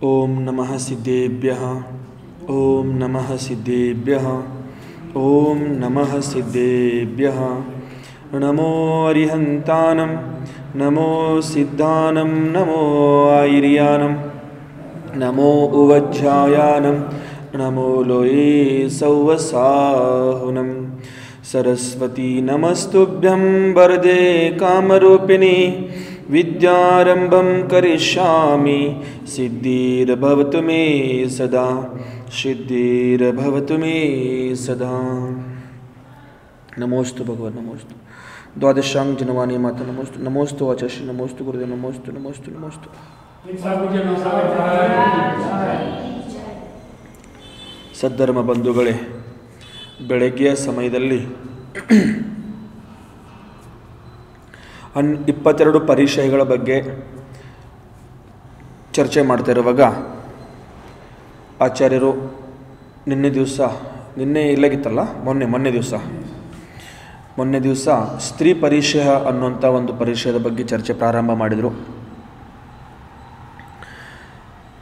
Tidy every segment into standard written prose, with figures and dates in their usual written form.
ओम नमः सिद्धेभ्यः ओम नमः सिद्धेभ्यः ओम नमः सिद्धेभ्यः। नमो अरिहन्तानं नमो सिद्धानं नमो आयर्यानं नमो उवज्झायानं नमो लोये सौवसाहुनं। सरस्वती नमस्तुभ्यं वरदे कामरूपिणी विद्यारंभं करिष्यामि सिद्धिर्भवतु मे सदा सिद्धिर्भवतु मे सदा। नमोस्तु भगवन् नमोस्तु द्वादशांग जनवाणी माता नमोस्तु नमोस्तु वाचश्री नमोस्तु गुरुदेव नमोस्तु नमोस्तु नमोस्तु। ಸದ್ಧರ್ಮ ಬಂಧುಗಳೇ, ಬೆಳಗ್ಗೆಯ ಸಮಯದಲ್ಲಿ 22 ಪರಿಚಯಗಳ ಬಗ್ಗೆ ಚರ್ಚೆ ಮಾಡ್ತಾ ಇರುವಾಗ ಆಚಾರ್ಯರು ನಿನ್ನೆ ಇಲ್ಲಾಗಿತ್ತಲ್ಲ ಮೊನ್ನೆ ದಿವಸ ಸ್ತ್ರೀ ಪರಿಚಯ ಅನ್ನುವಂಥ ಒಂದು ಪರಿಚಯದ ಬಗ್ಗೆ ಚರ್ಚೆ ಪ್ರಾರಂಭ ಮಾಡಿದರು.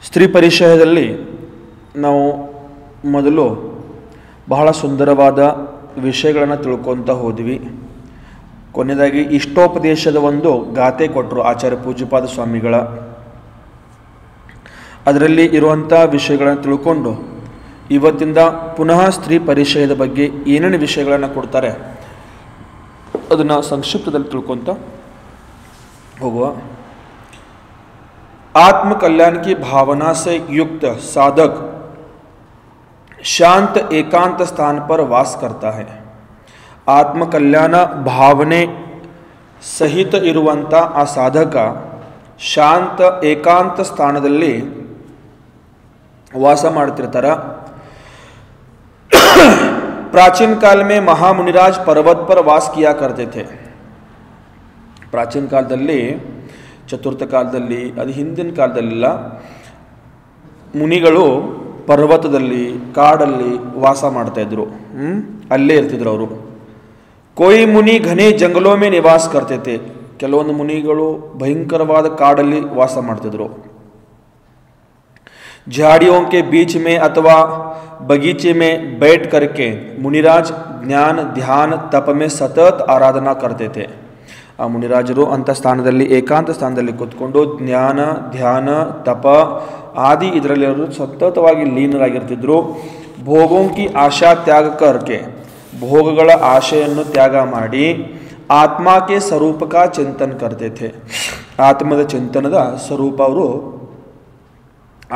ಸ್ತ್ರೀ ಪರಿಚಯದಲ್ಲಿ ನಾವು ಮೊದಲು ಬಹಳ ಸುಂದರವಾದ ವಿಷಯಗಳನ್ನು ತಿಳ್ಕೊತಾ ಹೋದ್ವಿ. ಕೊನೆಯದಾಗಿ ಇಷ್ಟೋಪದೇಶದ ಒಂದು ಗಾಥೆ ಕೊಟ್ಟರು ಆಚಾರ್ಯ ಪೂಜ್ಯಪಾದ ಸ್ವಾಮಿಗಳ. ಅದರಲ್ಲಿ ಇರುವಂಥ ವಿಷಯಗಳನ್ನು ತಿಳ್ಕೊಂಡು ಇವತ್ತಿಂದ ಪುನಃ ಸ್ತ್ರೀ ಪರಿಚಯದ ಬಗ್ಗೆ ಏನೇನು ವಿಷಯಗಳನ್ನು ಕೊಡ್ತಾರೆ ಅದನ್ನು ಸಂಕ್ಷಿಪ್ತದಲ್ಲಿ ತಿಳ್ಕೊತ ಹೋಗುವ. आत्म कल्याण की भावना से युक्त साधक शांत एकांत स्थान पर वास करता है. ಆತ್ಮ ಕಲ್ಯಾಣ ಭಾವನೆ ಸಹಿತ ಇರುವಂಥ ಆ ಸಾಧಕ ಶಾಂತ ಏಕಾಂತ ಸ್ಥಾನದಲ್ಲಿ ವಾಸ ಮಾಡ್ತಿರ್ತಾರೆ. प्राचीन काल में महामुनिराज पर्वत पर वास किया करते थे. ಪ್ರಾಚೀನ ಕಾಲದಲ್ಲಿ, ಚತುರ್ಥ ಕಾಲದಲ್ಲಿ, ಅದು ಹಿಂದಿನ ಕಾಲದಲ್ಲೆಲ್ಲ ಮುನಿಗಳು ಪರ್ವತದಲ್ಲಿ ಕಾಡಲ್ಲಿ ವಾಸ ಮಾಡ್ತಾಯಿದ್ರು. ಅಲ್ಲೇ ಇರ್ತಿದ್ರು ಅವರು. कोई मुनि घने जंगलों में निवास करते थे. ಕೆಲವೊಂದು ಮುನಿಗಳು ಭಯಂಕರವಾದ ಕಾಡಲ್ಲಿ ವಾಸ ಮಾಡ್ತಿದ್ರು. झाड़ियों के बीच में अथवा बगीचे में बैठ करके मुनिराज ज्ञान ध्यान तप में सतत आराधना करते थे. ಆ ಮುನಿರಾಜರು ಅಂಥ ಸ್ಥಾನದಲ್ಲಿ ಏಕಾಂತ ಸ್ಥಾನದಲ್ಲಿ ಕೂತ್ಕೊಂಡು ಜ್ಞಾನ ಧ್ಯಾನ ತಪ ಆದಿ ಇದರಲ್ಲಿ ಅವರು ಸತತವಾಗಿ ಲೀನರಾಗಿರ್ತಿದ್ರು. ಭೋಗೋं की आशा त्याग करके ಭೋಗಗಳ ಆಶೆಯನ್ನು ತ್ಯಾಗ ಮಾಡಿ ಆತ್ಮಕ್ಕೆ ಸ್ವರೂಪಕ ಚಿಂತನ करते थे. ಆತ್ಮದ ಚಿಂತನದ ಸ್ವರೂಪ ಅವರು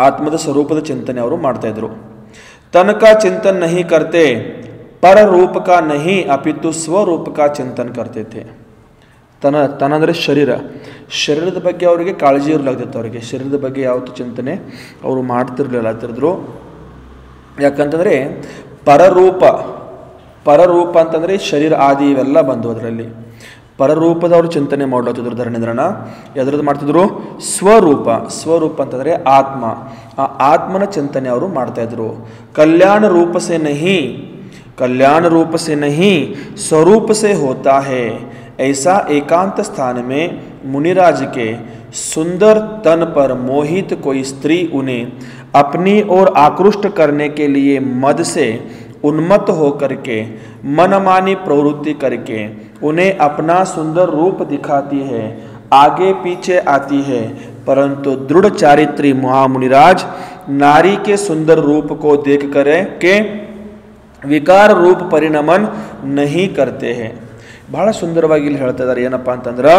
ಆತ್ಮದ ಸ್ವರೂಪದ ಚಿಂತನೆ ಅವರು ಮಾಡ್ತಾಯಿದ್ರು. तन का चिंतन नहीं करते, पर रूप का नहीं अपितु स्वरूप का चिंतन करते थे. ತನ ಅಂದರೆ ಶರೀರದ ಬಗ್ಗೆ ಅವರಿಗೆ ಕಾಳಜಿ ಇರಲಾಗ್ತಿತ್ತು. ಅವರಿಗೆ ಶರೀರದ ಬಗ್ಗೆ ಯಾವತ್ತೂ ಚಿಂತನೆ ಅವರು ಮಾಡ್ತಿರ್ಲಿಲ್ಲ. ಯಾಕಂತಂದರೆ ಪರರೂಪ ಅಂತಂದರೆ ಶರೀರ ಆದಿ ಇವೆಲ್ಲ ಬಂದು ಅದರಲ್ಲಿ ಪರರೂಪದವರು ಚಿಂತನೆ ಮಾಡ್ಲತ್ತಿದ್ರು. ಧರಣೇಂದ್ರನ ಎದ್ರದ್ದು ಮಾಡ್ತಿದ್ರು? ಸ್ವರೂಪ ಅಂತಂದರೆ ಆತ್ಮ. ಆ ಆತ್ಮನ ಚಿಂತನೆ ಅವರು ಮಾಡ್ತಾಯಿದ್ರು. ಕಲ್ಯಾಣ ರೂಪ से नहीं स्वरूप से होता है. ऐसा एकांत स्थान में मुनिराज के सुंदर तन पर मोहित कोई स्त्री उन्हें अपनी ओर आकृष्ट करने के लिए मद से उन्मत्त होकर के मनमानी प्रवृत्ति करके उन्हें अपना सुंदर रूप दिखाती है, आगे पीछे आती है. परंतु दृढ़ चारित्री महामुनिराज नारी के सुंदर रूप को देख कर के विकार रूप परिणमन नहीं करते हैं. ಬಹಳ ಸುಂದರವಾಗಿ ಇಲ್ಲಿ ಹೇಳ್ತಾ ಇದ್ದಾರೆ. ಏನಪ್ಪ ಅಂತಂದ್ರೆ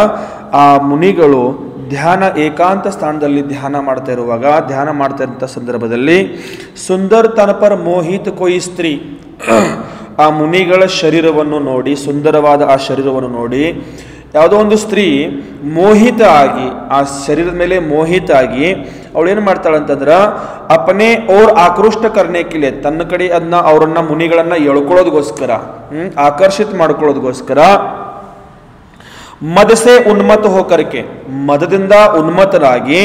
ಆ ಮುನಿಗಳು ಧ್ಯಾನ ಏಕಾಂತ ಸ್ಥಾನದಲ್ಲಿ ಧ್ಯಾನ ಮಾಡ್ತಾ ಇರುವಂಥ ಸಂದರ್ಭದಲ್ಲಿ ಸುಂದರ ತನ ಪರ ಮೋಹಿತ ಕೊಯ್ ಸ್ತ್ರೀ, ಆ ಮುನಿಗಳ ಶರೀರವನ್ನು ನೋಡಿ, ಸುಂದರವಾದ ಆ ಶರೀರವನ್ನು ನೋಡಿ ಯಾವುದೋ ಒಂದು ಸ್ತ್ರೀ ಮೋಹಿತ ಆಗಿ, ಆ ಶರೀರದ ಮೇಲೆ ಮೋಹಿತ ಆಗಿ ಅವಳೇನು ಮಾಡ್ತಾಳೆ ಅಂತಂದ್ರೆ ಅಪನೆ ಓರ್ ಆಕೃಷ್ಟ ಕರ್ನೆಕಿಲೆ, ತನ್ನ ಕಡೆ ಅದನ್ನ ಅವರನ್ನ ಮುನಿಗಳನ್ನ ಎಳ್ಕೊಳ್ಳೋದಕ್ಕೋಸ್ಕರ ಆಕರ್ಷಿತ ಮಾಡ್ಕೊಳ್ಳೋದಕ್ಕೋಸ್ಕರ ಮದಸೆ ಉನ್ಮತ್ತ ಹೋಕರ್ಕೆ, ಮದದಿಂದ ಉನ್ಮತ್ತರಾಗಿ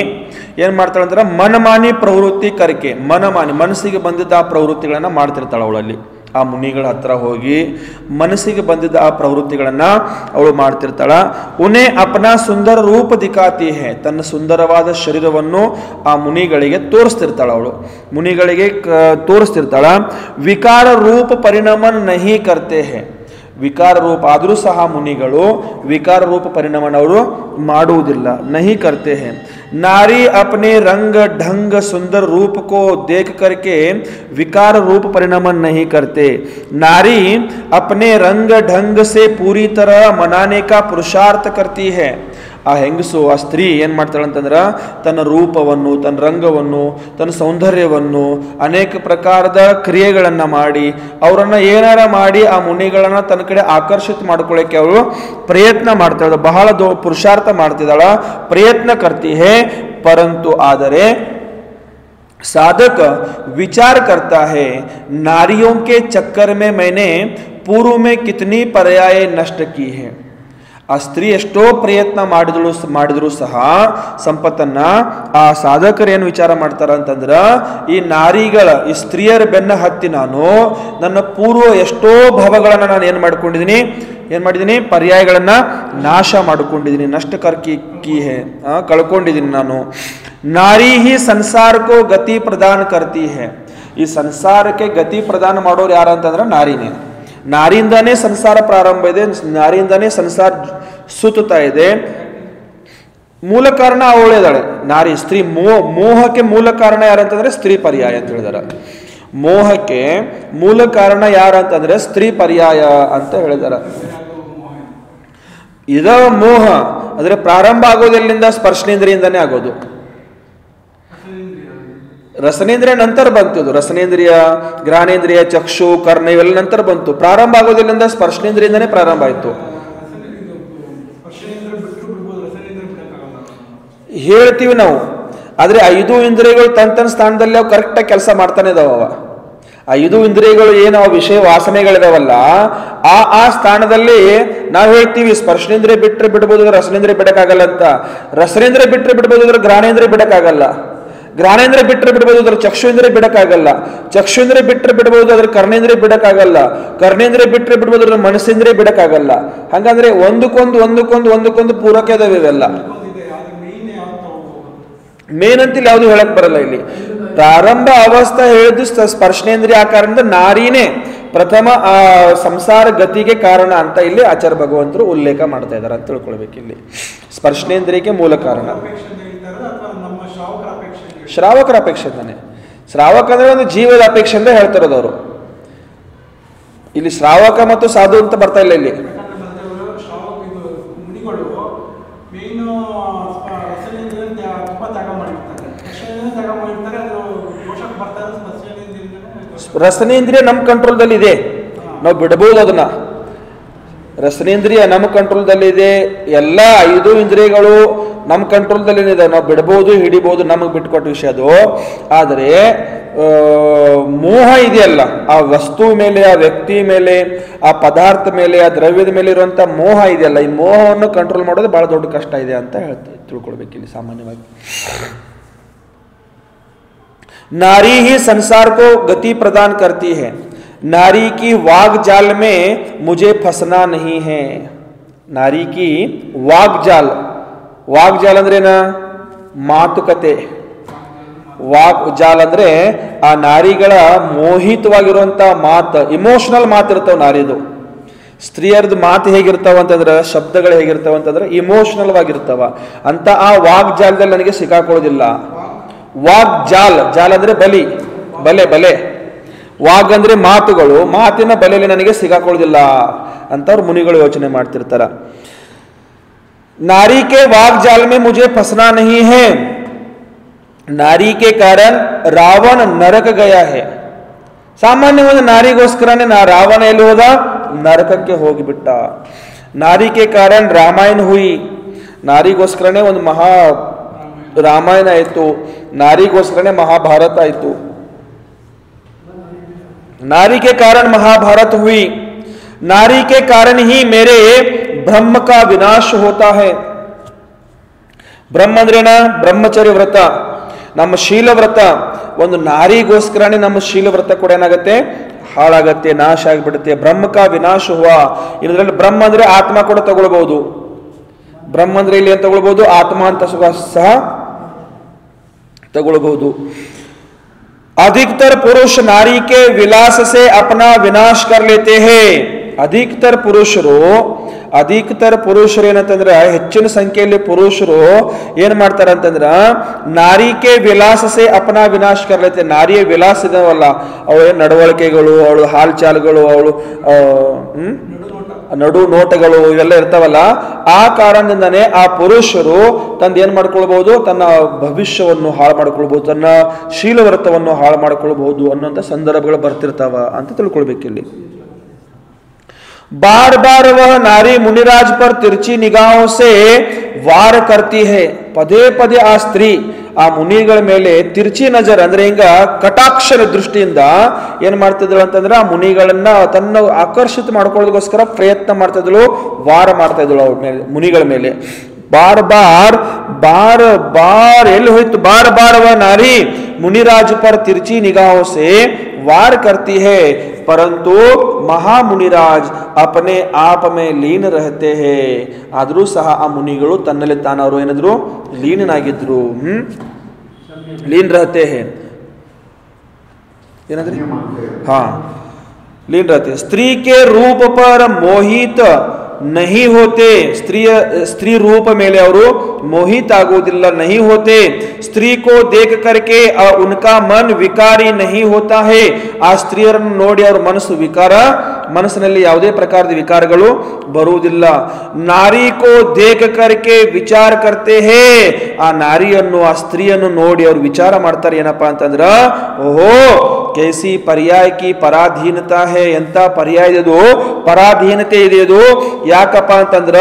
ಏನು ಮಾಡ್ತಾಳೆ ಅಂದ್ರೆ ಮನಮಾನಿ ಪ್ರವೃತ್ತಿ ಕರ್ಕೆ, ಮನಮಾನಿ ಮನಸ್ಸಿಗೆ ಬಂದಿದ್ದ ಆ ಪ್ರವೃತ್ತಿಗಳನ್ನ ಮಾಡ್ತಿರ್ತಾಳೆ ಅವಳಲ್ಲಿ. ಆ ಮುನಿಗಳ ಹತ್ರ ಹೋಗಿ ಮನಸ್ಸಿಗೆ ಬಂದಿದ್ದ ಆ ಪ್ರವೃತ್ತಿಗಳನ್ನು ಅವಳು ಮಾಡ್ತಿರ್ತಾಳ. ಉನೇ ಅಪನಾ ಸುಂದರ ರೂಪ ದಿಖಾತಿ ಹೇ, ತನ್ನ ಸುಂದರವಾದ ಶರೀರವನ್ನು ಆ ಮುನಿಗಳಿಗೆ ತೋರಿಸ್ತಿರ್ತಾಳ. ಅವಳು ಮುನಿಗಳಿಗೆ ತೋರಿಸ್ತಿರ್ತಾಳ. ವಿಕಾರ ರೂಪ ಪರಿಣಾಮ ನಹಿ ಕರ್ತೆ ಹೇ, ವಿಕಾರ ರೂಪ ಆದರೂ ಸಹ ಮುನಿಗಳು ವಿಕಾರ ರೂಪ ಪರಿಣಾಮವನ್ನು ಮಾಡುವುದಿಲ್ಲ. ನಹಿ ಕರ್ತೆ ಹೇ. नारी अपने रंग ढंग सुंदर रूप को देख करके विकार रूप परिणमन नहीं करते. नारी अपने रंग ढंग से पूरी तरह मनाने का पुरुषार्थ करती है. ಆ ಹೆಂಗಸು, ಆ ಸ್ತ್ರೀ ಏನು ಮಾಡ್ತಾಳೆ ಅಂತಂದ್ರೆ ತನ್ನ ರೂಪವನ್ನು, ತನ್ನ ರಂಗವನ್ನು, ತನ್ನ ಸೌಂದರ್ಯವನ್ನು ಅನೇಕ ಪ್ರಕಾರದ ಕ್ರಿಯೆಗಳನ್ನು ಮಾಡಿ ಅವರನ್ನು ಏನಾರ ಮಾಡಿ ಆ ಮುನಿಗಳನ್ನು ತನ್ನ ಕಡೆ ಆಕರ್ಷಿತ ಮಾಡ್ಕೊಳ್ಳೋಕ್ಕೆ ಅವಳು ಪ್ರಯತ್ನ ಮಾಡ್ತಾಳೆ. ಬಹಳ ಪುರುಷಾರ್ಥ ಮಾಡ್ತಿದ್ದಾಳ, ಪ್ರಯತ್ನ ಕರ್ತಿ ಹೇ. ಪರಂತು ಆದರೆ साधक विचार करता है, नारियों के चक्कर में मैंने पूर्व में कितनी पर्याय नष्ट की है. ಆ ಸ್ತ್ರೀ ಎಷ್ಟೋ ಪ್ರಯತ್ನ ಮಾಡಿದ್ರು ಸಹ ಸಂಪತ್ತನ್ನ ಆ ಸಾಧಕರು ಏನು ವಿಚಾರ ಮಾಡ್ತಾರ ಅಂತಂದ್ರ, ಈ ನಾರಿಗಳ, ಈ ಸ್ತ್ರೀಯರ ಬೆನ್ನ ಹತ್ತಿ ನಾನು ನನ್ನ ಪೂರ್ವ ಎಷ್ಟೋ ಭವಗಳನ್ನು ನಾನು ಏನು ಮಾಡಿದ್ದೀನಿ ಪರ್ಯಾಯಗಳನ್ನ ನಾಶ ಮಾಡಿಕೊಂಡಿದ್ದೀನಿ. ನಷ್ಟಕರ್ ಕಿ ಹೇ, ಕಳ್ಕೊಂಡಿದ್ದೀನಿ ನಾನು. ನಾರಿ ಹಿ ಸಂಸಾರಕ್ಕೂ ಗತಿ ಪ್ರದಾನ ಕರ್ತಿ ಹೇ. ಈ ಸಂಸಾರಕ್ಕೆ ಗತಿ ಪ್ರದಾನ ಮಾಡೋರು ಯಾರು ಅಂತಂದ್ರೆ ನಾರಿನೇ. ನಾರಿಯಿಂದಾನೇ ಸಂಸಾರ ಪ್ರಾರಂಭ ಇದೆ, ನಾರಿಯಿಂದಾನೇ ಸಂಸಾರ ಸುತ್ತಾ ಇದೆ. ಮೂಲ ಕಾರಣ ಅವಳೇದಾಳೆ ನಾರಿ. ಸ್ತ್ರೀ ಮೋಹಕ್ಕೆ ಮೂಲ ಕಾರಣ ಯಾರಂತಂದ್ರೆ ಸ್ತ್ರೀ ಪರ್ಯಾಯ ಅಂತ ಹೇಳಿದಾರೆ. ಮೋಹಕ್ಕೆ ಮೂಲ ಕಾರಣ ಯಾರಂತಂದ್ರೆ ಸ್ತ್ರೀ ಪರ್ಯಾಯ ಅಂತ ಹೇಳಿದಾರೆ. ಇದ ಮೋಹ ಅಂದ್ರೆ ಪ್ರಾರಂಭ ಆಗೋದೆಲ್ಲಿಂದ? ಸ್ಪರ್ಶನೇಂದ್ರಿಯಿಂದಾನೇ ಆಗೋದು. ರಸನೇಂದ್ರಿಯ ನಂತರ ಬಂತು. ರಸನೇಂದ್ರಿಯ, ಘ್ರಾಣೇಂದ್ರಿಯ, ಚಕ್ಷು, ಕರ್ಣ ಇವೆಲ್ಲ ನಂತರ ಬಂತು. ಪ್ರಾರಂಭ ಆಗೋದಿಲ್ಲಿಂದ ಸ್ಪರ್ಶನೇಂದ್ರಿಯಿಂದನೇ ಪ್ರಾರಂಭ ಆಯಿತು. ಹೇಳ್ತೀವಿ ನಾವು, ಆದ್ರೆ 5 ಇಂದ್ರಿಯಗಳು ತನ್ನ ಸ್ಥಾನದಲ್ಲಿ ಅವು ಕರೆಕ್ಟಾಗಿ ಕೆಲಸ ಮಾಡ್ತಾನೆ ಇದಾವ. 5 ಇಂದ್ರಿಯಗಳು ಏನು ವಿಷಯ ವಾಸನೆಗಳಿದಾವಲ್ಲ, ಆ ಸ್ಥಾನದಲ್ಲಿ ನಾವು ಹೇಳ್ತೀವಿ ಸ್ಪರ್ಶನೇಂದ್ರಿಯ ಬಿಟ್ಟರೆ ಬಿಡ್ಬೋದು, ರಸನೇಂದ್ರಿಯ ಬಿಡಕ್ಕಾಗಲ್ಲ ಅಂತ. ರಸನೇಂದ್ರಿಯ ಬಿಟ್ಟರೆ ಬಿಡ್ಬೋದು, ಘ್ರಾಣೇಂದ್ರಿಯ ಬಿಡಕ್ಕಾಗಲ್ಲ. ಘ್ರಾಣೇಂದ್ರಿಯ ಬಿಟ್ಟರೆ ಬಿಡ್ಬೋದು, ಅದ್ರ ಚಕ್ಷುಂದ್ರಿಯ ಬಿಡಕ್ಕಾಗಲ್ಲ. ಚಕ್ಷುಂದ್ರಿಯ ಬಿಟ್ಟರೆ ಬಿಡ್ಬೋದು, ಅದ್ರ ಕರ್ಣೇಂದ್ರಿಯ ಬಿಡಕ್ಕಾಗಲ್ಲ. ಕರ್ಣೇಂದ್ರಿಯ ಬಿಟ್ಟರೆ ಬಿಡ್ಬೋದು, ಅದ್ರ ಮನಸ್ಸೇಂದ್ರಿಯ ಬಿಡಕ್ಕಾಗಲ್ಲ. ಹಂಗಂದ್ರೆ ಒಂದಕ್ಕೊಂದು ಪೂರಕ ಇದಾವೆ ಇವೆಲ್ಲ. ಮೇನ್ ಅಂತಿಲ್ಲ ಯಾವುದು ಹೇಳಕ್ ಬರಲ್ಲ ಇಲ್ಲಿ. ಪ್ರಾರಂಭ ಅವಸ್ಥೆ ಹೇಳಿದ್ದು ಸ್ಪರ್ಶನೇಂದ್ರಿಯ ಆಕಾರದಿಂದ ನಾರಿನೇ ಪ್ರಥಮ ಸಂಸಾರ ಗತಿಗೆ ಕಾರಣ ಅಂತ ಇಲ್ಲಿ ಆಚಾರ್ಯ ಭಗವಂತರು ಉಲ್ಲೇಖ ಮಾಡ್ತಾ ಇದ್ದಾರೆ ಅಂತ ತಿಳ್ಕೊಳ್ಬೇಕು. ಇಲ್ಲಿ ಸ್ಪರ್ಶನೇಂದ್ರಿಯಕ್ಕೆ ಮೂಲ ಕಾರಣ ಶ್ರಾವಕರ ಅಪೇಕ್ಷೆಯಿಂದಾನೆ. ಶ್ರಾವಕ ಅಂದ್ರೆ ಒಂದು ಜೀವದ ಅಪೇಕ್ಷೆಯಿಂದ ಹೇಳ್ತಿರೋದು ಅವರು. ಇಲ್ಲಿ ಶ್ರಾವಕ ಮತ್ತು ಸಾಧು ಅಂತ ಬರ್ತಾ ಇಲ್ಲ ಇಲ್ಲಿ. ರಸನೇಂದ್ರಿಯ ನಮ್ಮ ಕಂಟ್ರೋಲ್ದಲ್ಲಿ ಇದೆ, ನಾವು ಬಿಡಬಹುದು ಅದನ್ನ. ರಸನೇಂದ್ರಿಯ ನಮ್ಮ ಕಂಟ್ರೋಲ್ದಲ್ಲಿ ಇದೆ. ಎಲ್ಲ 5 ಇಂದ್ರಿಯಗಳು ನಮ್ಮ ಕಂಟ್ರೋಲ್ದಲ್ಲಿ ಇದೆ, ನಾವು ಬಿಡಬಹುದು, ಹಿಡಿಬಹುದು, ನಮಗೆ ಬಿಟ್ಕೊಟ್ಟ ವಿಷಯ ಅದು. ಆದರೆ ಮೋಹ ಇದೆಯಲ್ಲ, ಆ ವಸ್ತು ಮೇಲೆ, ಆ ವ್ಯಕ್ತಿ ಮೇಲೆ, ಆ ಪದಾರ್ಥ ಮೇಲೆ, ಆ ದ್ರವ್ಯದ ಮೇಲೆ ಇರುವಂತ ಮೋಹ ಇದೆಯಲ್ಲ, ಈ ಮೋಹವನ್ನು ಕಂಟ್ರೋಲ್ ಮಾಡೋದು ಬಹಳ ದೊಡ್ಡ ಕಷ್ಟ ಇದೆ ಅಂತ ತಿಳ್ಕೊಳ್ಬೇಕು ಇಲ್ಲಿ ಸಾಮಾನ್ಯವಾಗಿ. नारी ही संसार को गति प्रदान करती है. नारी की वाग जाल में मुझे फंसना नहीं है. नारी की वाग जाल ಅಂದ್ರೆ ಏನ? ಮಾತುಕತೆ. ವಾಗ್ ಜಾಲ್ ಅಂದ್ರೆ ಆ ನಾರಿಗಳ ಮೋಹಿತವಾಗಿರುವಂತ ಮಾತು, ಇಮೋಷನಲ್ ಮಾತು ಇರ್ತಾವ ನಾರಿದು. ಸ್ತ್ರೀಯರದು ಮಾತು ಹೇಗಿರ್ತಾವ ಅಂತಂದ್ರೆ, ಶಬ್ದಗಳು ಹೇಗಿರ್ತಾವ ಅಂತಂದ್ರೆ ಇಮೋಷನಲ್ ಆಗಿರ್ತಾವ. ಅಂತ ಆ ವಾಗ್ ಜಾಲದಲ್ಲಿ ನನಗೆ ಸಿಕ್ಕಾಕೊಳ್ಳೋದಿಲ್ಲ. ವಾಗ್ ಜಾಲ್ ಅಂದ್ರೆ ಬಲೆ. ವಾಗ್ ಅಂದ್ರೆ ಮಾತುಗಳು, ಮಾತಿನ ಬಲೆಯಲ್ಲಿ ನನಗೆ ಸಿಗಾಕೊಳ್ಳೋದಿಲ್ಲ ಅಂತ ಅವ್ರು ಮುನಿಗಳು ಯೋಚನೆ ಮಾಡ್ತಿರ್ತಾರ. नारी के वाग जाल में मुझे फंसना नहीं है. नारी के कारण रावण नरक गया है. ಸಾಮಾನ್ಯವಾದ ನಾರಿಗೋಸ್ಕರನೇ ರಾವಣ ಎಲ್ಲಿ ಹೋದ? ನರಕಕ್ಕೆ ಹೋಗಿಬಿಟ್ಟ. ನಾರಿ ಕೆ ಕಾರಣ ರಾಮಾಯಣ ಹುಯಿ. ನಾರಿಗೋಸ್ಕರನೇ ಒಂದು ಮಹಾ ರಾಮಾಯಣ ಆಯಿತು, ನಾರಿಗೋಸ್ಕರನೇ ಮಹಾಭಾರತ ಆಯಿತು. नारी के कारण महाभारत हुई. नारी के कारण ही मेरे ब्रह्म का विनाश होता है. ಬ್ರಹ್ಮ ಅಂದ್ರೇನ? ಬ್ರಹ್ಮಚರ್ಯ ವ್ರತ, ನಮ್ಮ ಶೀಲ ವ್ರತ. ಒಂದು ನಾರಿಗೋಸ್ಕರನೇ ನಮ್ಮ ಶೀಲ ವ್ರತ ಕೂಡ ಏನಾಗುತ್ತೆ? ಹಾಳಾಗತ್ತೆ, ನಾಶ ಆಗಿಬಿಡುತ್ತೆ. ಬ್ರಹ್ಮ ಕಾ ವಿನಾಶ ಹುವಾ. ಇದರಲ್ಲಿ ಬ್ರಹ್ಮ ಅಂದ್ರೆ ಆತ್ಮ ಕೂಡ ತಗೊಳ್ಬಹುದು. ಬ್ರಹ್ಮ ಅಂದ್ರೆ ಇಲ್ಲಿ ಅಂತ ತಗೊಳ್ಬಹುದು, ಆತ್ಮ ಅಂತ ಸಹ ತಗೊಳ್ಬಹುದು. अधिकतर पुरुष नारी के विलास से अपना विनाश कर लेते हैं. अधिकतर ಪುರುಷರು ಏನಂತಂದ್ರೆ ಹೆಚ್ಚಿನ ಸಂಖ್ಯೆಯಲ್ಲಿ ಪುರುಷರು ಏನ್ ಮಾಡ್ತಾರೆ ಅಂತಂದ್ರ ನಾರಿ ಕೆ ವಿಲಾಸ ಸೆ ಅಪನಾ ವಿನಾಶ ಕರ್ಲೈತೆ. ನಾರಿಯ ವಿಲಾಸ ಇದಾವಲ್ಲ, ಅವಳ ನಡವಳಿಕೆಗಳು, ಅವಳು ಹಾಲ್ಚಾಲ್ಗಳು, ಅವಳು ನಡು ನೋಟಗಳು ಇವೆಲ್ಲ ಇರ್ತಾವಲ್ಲ, ಆ ಕಾರಣದಿಂದನೇ ಆ ಪುರುಷರು ತಂದು ಏನ್ ಮಾಡ್ಕೊಳ್ಬಹುದು, ತನ್ನ ಭವಿಷ್ಯವನ್ನು ಹಾಳು ಮಾಡ್ಕೊಳ್ಬಹುದು, ತನ್ನ ಶೀಲವ್ರತವನ್ನು ಹಾಳು ಮಾಡ್ಕೊಳ್ಬಹುದು ಅನ್ನೋಂಥ ಸಂದರ್ಭಗಳು ಬರ್ತಿರ್ತಾವ ಅಂತ ತಿಳ್ಕೊಳ್ಬೇಕಿಲ್ಲಿ. बार बार वह नारी मुनिराज पर तिरछी निगाहों से वार करती है. ಪದೇ ಪದೇ ಆ ಸ್ತ್ರೀ ಆ ಮುನಿಗಳ ಮೇಲೆ ತಿರ್ಚಿ ನಜರ್ ಅಂದ್ರೆ ಹಿಂಗ ಕಟಾಕ್ಷರ ದೃಷ್ಟಿಯಿಂದ ಏನ್ ಮಾಡ್ತಿದ್ರು ಅಂತಂದ್ರೆ ಆ ಮುನಿಗಳನ್ನ ತನ್ನ ಆಕರ್ಷಿತ ಮಾಡ್ಕೊಳ್ಳೋದಕ್ಕೋಸ್ಕರ ಪ್ರಯತ್ನ ಮಾಡ್ತಿದ್ಳು, ವಾರ ಮಾಡ್ತಾ ಇದ್ಳು ಅವ್ರ ಮೇಲೆ, ಮುನಿಗಳ ಮೇಲೆ. बार बार ಎಲ್ಲಿ ಹೋಯ್ತು, बार बार वह नारी मुनिराज पर तिरछी निगाहों से वार करती है, परंतु महामुनिराज अपने आप में लीन रहते हैं. ಆದರೂ ಸಹ ಆ ಮುನಿಗಳು ತನ್ನಲ್ಲಿ ತಾನವರು ಏನಾದ್ರು ಲೀನನಾಗಿದ್ರು. ಲೀನ್ रहते हैं ಏನಂದ್ರೆ ಹಾ ಲೀನ್ रहते. स्त्री के रूप पर मोहित नहीं होते. स्त्री रूप मेले ಅವರು मोहित आगोदिಲ್ಲ, नहीं होते. स्त्री को देख करके उनका मन विकारी नहीं होता है. ಆ ಸ್ತ್ರೀಯರನ್ನು ನೋಡಿ ಅವರ ಮನಸ್ಸು ಮನಸ್ಸಿನಲ್ಲಿ ಯಾವುದೇ ಪ್ರಕಾರದ ವಿಕಾರಗಳು ಬರುವುದಿಲ್ಲ. ನಾರಿ ಕೋ ದೇಖ ಕರ್ಕೆ ವಿಚಾರ ಕರ್ತೆ ಹೇ. ಆ ನಾರಿಯನ್ನು, ಆ ಸ್ತ್ರೀಯನ್ನು ನೋಡಿ ಅವರು ವಿಚಾರ ಮಾಡ್ತಾರೆ. ಏನಪ್ಪಾ ಅಂತಂದ್ರ, ಓಹೋ कैसी पर्याय की पराधीनता है. ಎಂತ ಪರ್ಯಾಯ ಇದು, ಪರಾಧೀನತೆ ಇದೆ ಇದು. ಯಾಕಪ್ಪ ಅಂತಂದ್ರ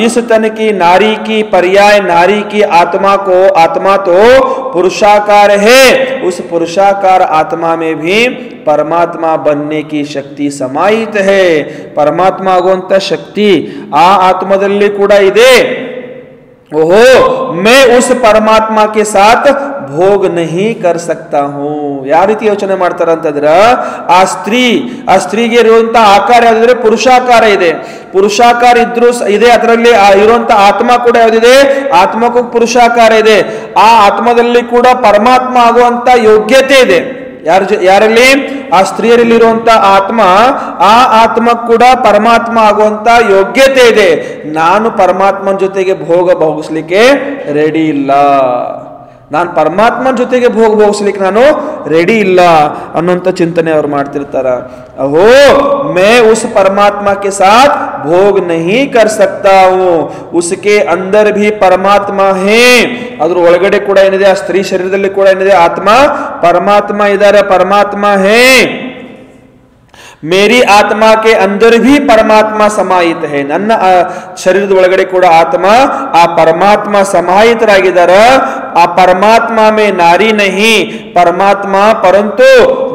इस तन की नारी की पर्याय नारी की आत्मा तो पुरुषाकार है. उस पुरुषाकार आत्मा में भी परमात्मा बनने की शक्ति समाहित है. परमात्मा ಆಗುವಂತ ಶಕ್ತಿ ಆ ಆತ್ಮದಲ್ಲಿ ಕೂಡ ಇದೆ. ओहो मैं उस परमात्मा के साथ भोग नहीं कर सकता हूं. ಯಾವ ರೀತಿ ಯೋಚನೆ ಮಾಡ್ತಾರ ಅಂತಂದ್ರ, ಆ ಸ್ತ್ರೀಗೆ ಇರುವಂತ ಆಕಾರ ಯಾವ್ದಿದ್ರೆ ಪುರುಷಾಕಾರ ಇದೆ. ಪುರುಷಾಕಾರ ಇದ್ರೂ ಇದೆ, ಅದರಲ್ಲಿ ಇರುವಂತ ಆತ್ಮ ಕೂಡ ಯಾವ್ದಿದೆ, ಆತ್ಮಕ್ಕೂ ಪುರುಷಾಕಾರ ಇದೆ. ಆ ಆತ್ಮದಲ್ಲಿ ಕೂಡ ಪರಮಾತ್ಮ ಆಗುವಂತ ಯೋಗ್ಯತೆ ಇದೆ. ಯಾರಲ್ಲಿ, ಆ ಸ್ತ್ರೀಯರಲ್ಲಿರುವಂತ ಆತ್ಮ, ಆ ಆತ್ಮ ಕೂಡ ಪರಮಾತ್ಮ ಆಗುವಂತ ಯೋಗ್ಯತೆ ಇದೆ. ನಾನು ಪರಮಾತ್ಮನ ಜೊತೆಗೆ ಭೋಗಿಸ್ಲಿಕ್ಕೆ ರೆಡಿ ಇಲ್ಲ, ನಾನು ಪರಮಾತ್ಮನ ಜೊತೆಗೆ ಭೋಗಿಸ್ಲಿಕ್ಕೆ ನಾನು ರೆಡಿ ಇಲ್ಲ ಅನ್ನೋಂಥ ಚಿಂತನೆ ಅವ್ರು ಮಾಡ್ತಿರ್ತಾರ. ಅಹೋ ಮೈ ಉಸ್ ಪರಮಾತ್ಮ ಕೆ ಸಾಥ್ ಭೋಗ್ ನಹೀ ಕರ್ ಸಕ್ತಾ ಹೂಂ. ಉಸ್ಕೆ ಅಂದರ್ ಭಿ ಪರಮಾತ್ಮ ಹೇ. ಅದ್ರ ಒಳಗಡೆ ಕೂಡ ಏನಿದೆ, ಆ ಸ್ತ್ರೀ ಶರೀರದಲ್ಲಿ ಕೂಡ ಏನಿದೆ, ಆತ್ಮ ಪರಮಾತ್ಮ ಇದ್ದಾರೆ, ಪರಮಾತ್ಮ ಹೇ. मेरी आत्मा के अंदर भी परमात्मा समाहित है. ನನ್ನ ಶರೀರದ ಒಳಗಡೆ ಕೂಡ ಆತ್ಮ, ಆ ಪರಮಾತ್ಮ ಸಮಾಹಿತರಾಗಿದ್ದಾರೆ. ಆ ಪರಮಾತ್ಮ में नारी नहीं परमात्मा, परंतु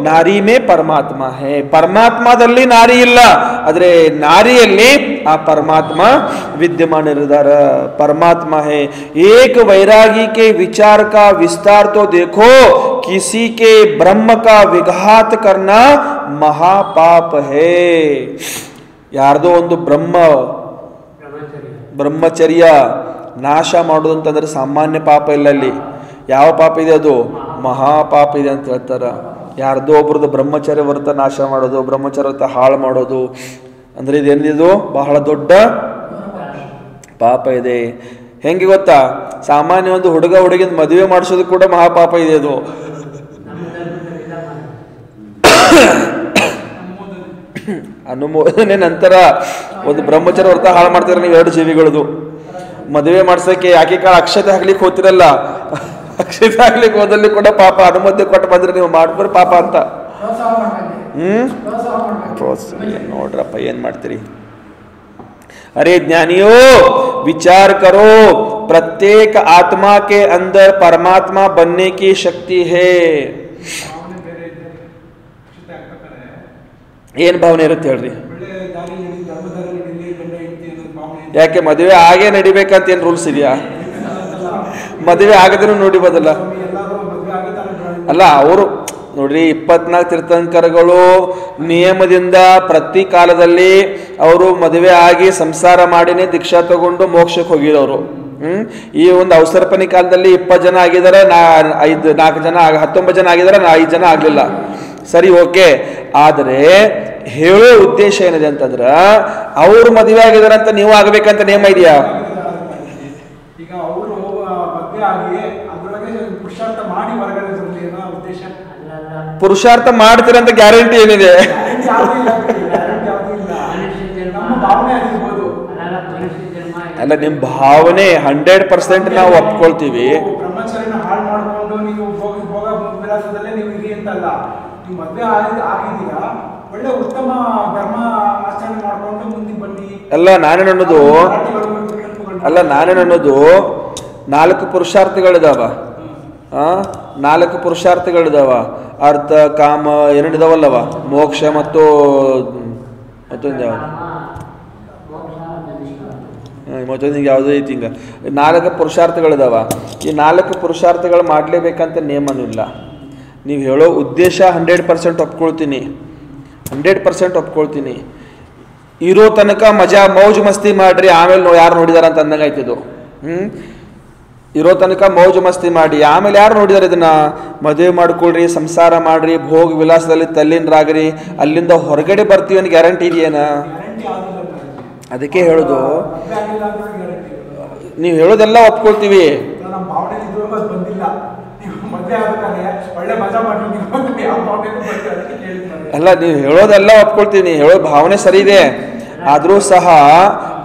नारी में परमात्मा है. ಪರಮಾತ್ಮದಲ್ಲಿ ನಾರಿ ಇಲ್ಲ, ಆದ್ರೆ ನಾರಿಯಲ್ಲಿ ಆ ಪರಮಾತ್ಮ ವಿದ್ಯಮಾನರಿದ್ದಾರೆ, ಪರಮಾತ್ಮ है. एक वैरागी के विचार का विस्तार तो देखो. किसी के ब्रह्म का विघात करना ಮಹಾಪಾಪ ಹೇ. ಯಾರ್ದೋ ಒಂದು ಬ್ರಹ್ಮಚರ್ಯ ನಾಶ ಮಾಡೋದು ಅಂತಂದ್ರೆ ಸಾಮಾನ್ಯ ಪಾಪ ಇಲ್ಲ. ಅಲ್ಲಿ ಯಾವ ಪಾಪ ಇದೆ, ಅದು ಮಹಾಪಾಪ ಇದೆ ಅಂತ ಹೇಳ್ತಾರ. ಯಾರ್ದೋ ಒಬ್ರದ್ದು ಬ್ರಹ್ಮಚರ್ಯ ವ್ರತ ನಾಶ ಮಾಡೋದು, ಬ್ರಹ್ಮಚರ್ಯ ವ್ರತ ಹಾಳು ಮಾಡೋದು ಅಂದ್ರೆ ಇದೇನಿದು ಬಹಳ ದೊಡ್ಡ ಪಾಪ ಇದೆ. ಹೆಂಗೆ ಗೊತ್ತಾ, ಸಾಮಾನ್ಯ ಒಂದು ಹುಡುಗಿನ ಮದುವೆ ಮಾಡಿಸೋದು ಕೂಡ ಮಹಾಪಾಪ ಇದೆ. ಅದು ಅನುಮೋದನೆ ನಂತರ ಒಂದು ಬ್ರಹ್ಮಚರ್ಯ ವ್ರತ ಹಾಳು ಮಾಡ್ತೀರ ನೀವು. ಎರಡು ಜೀವಿಗಳದು ಮದುವೆ ಮಾಡ್ಸಕ್ಕೆ ಯಾಕೆ ಕಾಳ ಅಕ್ಷತೆ ಹಾಕ್ಲಿಕ್ಕೆ ಹೋಗ್ತಿರಲ್ಲ, ಅಕ್ಷತೆ ಹಾಕ್ಲಿಕ್ಕೆ ಹೋದಲ್ಲಿ ಕೂಡ ಪಾಪ. ಅನುಮೋದನೆ ಕೊಟ್ಟು ಬಂದ್ರೆ ನೀವು ಮಾಡ್ಬಾರ ಪಾಪ ಅಂತ. ನೋಡ್ರಪ್ಪ ಏನ್ ಮಾಡ್ತೀರಿ. अरे ज्ञानियों विचार करो, प्रत्येक आत्मा के अंदर परमात्मा बनने की शक्ति है. ಏನ್ ಭಾವನೆ ಇರುತ್ತೆ ಹೇಳ್ರಿ. ಯಾಕೆ ಮದುವೆ ಹಾಗೆ ನಡಿಬೇಕಂತ ಏನ್ ರೂಲ್ಸ್ ಇದೆಯಾ? ಮದುವೆ ಆಗದೇನು ನೋಡಿಬೋದಲ್ಲ. ಅಲ್ಲ ಅವರು ನೋಡ್ರಿ 24 ತೀರ್ಥಂಕರಗಳು ನಿಯಮದಿಂದ ಪ್ರತಿ ಕಾಲದಲ್ಲಿ ಅವರು ಮದುವೆ ಆಗಿ ಸಂಸಾರ ಮಾಡಿನೇ ದೀಕ್ಷಾ ತಗೊಂಡು ಮೋಕ್ಷಕ್ಕೆ ಹೋಗಿರೋರು. ಈ ಒಂದು ಅವಸರಪನಿ ಕಾಲದಲ್ಲಿ 20 ಜನ ಆಗಿದ್ದಾರೆ, 4 ಜನ 19 ಜನ ಆಗಿದ್ದಾರೆ, 5 ಜನ ಆಗ್ಲಿಲ್ಲ. ಸರಿ, ಓಕೆ. ಆದರೆ ಹೇಳೋ ಉದ್ದೇಶ ಏನಿದೆ ಅಂತಂದ್ರ ಅವ್ರು ಮದುವೆ ಆಗಿದಾರೆ ಅಂತ ನೀವು ಆಗ್ಬೇಕಂತ ನೇಮ ಇದೆಯಾ? ಈಗ ಅವರು ಮದುವೆ ಆಗಿ ಅದರೊಳಗೆ ಪುರುಷಾರ್ಥ ಮಾಡಿ ಹೊರಗಡೆ ಬರಲಿ ಅನ್ನೋ ಉದ್ದೇಶ. ಪುರುಷಾರ್ಥ ಮಾಡ್ತೀರಂತ ಗ್ಯಾರಂಟಿ ಏನಿದೆ? ಅಲ್ಲ, ನಿಮ್ ಭಾವನೆ 100% ನಾವು ಒಪ್ಕೊಳ್ತೀವಿ. ಬ್ರಹ್ಮಚರ್ಯನ ಹಾಳು ಮಾಡ್ಕೊಂಡು ನೀವು ಭೋಗ ವಿಲಾಸದಲ್ಲೇ ನೀವು ಇರಿ ಅಂತಲ್ಲ. ನೀವು ಮದುವೆ ಆಗಿದ್ದೀರಾ, ಒಳ್ಳೆ ಉತ್ತಮ ಧರ್ಮ ಆಚರಣೆ ಮಾಡ್ಕೊಂಡು ಮುಂದೆ ಬನ್ನಿ. ಅಲ್ಲ, ನಾನೇನು ಅನ್ನೋದು 4 ಪುರುಷಾರ್ಥಗಳಿದಾವ. 4 ಪುರುಷಾರ್ಥಗಳಿದಾವ. ಅರ್ಥ, ಕಾಮ ಏನಿದಾವಲ್ಲವ, ಮೋಕ್ಷ ಮತ್ತು ಮತ್ತೊಂದು ಮತ್ತೊಂದು ಯಾವುದು ಐತಿ. ಹಿಂಗ 4 ಪುರುಷಾರ್ಥಗಳಿದಾವ. ಈ 4 ಪುರುಷಾರ್ಥಗಳು ಮಾಡಲೇಬೇಕಂತ ನೇಮನೂ ಇಲ್ಲ. ನೀವು ಹೇಳೋ ಉದ್ದೇಶ 100% ಒಪ್ಕೊಳ್ತೀನಿ, 100% ಒಪ್ಕೊಳ್ತೀನಿ. ಇರೋ ತನಕ ಮಜಾ ಮೌಜು ಮಸ್ತಿ ಮಾಡ್ರಿ, ಆಮೇಲೆ ಯಾರು ನೋಡಿದಾರ ಅಂತ ಅಂದಂಗೆ ಆಯ್ತಿದ್ದು. ಇರೋ ತನಕ ಮೌಜು ಮಸ್ತಿ ಮಾಡಿ ಆಮೇಲೆ ಯಾರು ನೋಡಿದಾರೆ ಇದನ್ನ? ಮದುವೆ ಮಾಡ್ಕೊಳ್ರಿ, ಸಂಸಾರ ಮಾಡ್ರಿ, ಭೋಗ ವಿಲಾಸದಲ್ಲಿ ತಲ್ಲೀನರಾಗ್ರಿ, ಅಲ್ಲಿಂದ ಹೊರಗಡೆ ಬರ್ತೀವಿ ಅನ್ನೋ ಗ್ಯಾರಂಟಿ ಇದೆಯೇನ? ಅದಕ್ಕೆ ಹೇಳೋದು, ನೀವು ಹೇಳೋದೆಲ್ಲ ಒಪ್ಕೊಳ್ತೀವಿ. ಅಲ್ಲ, ನೀವು ಹೇಳೋದೆಲ್ಲ ಒಪ್ಕೊಳ್ತೀನಿ, ಹೇಳೋ ಭಾವನೆ ಸರಿ ಇದೆ. ಆದರೂ ಸಹ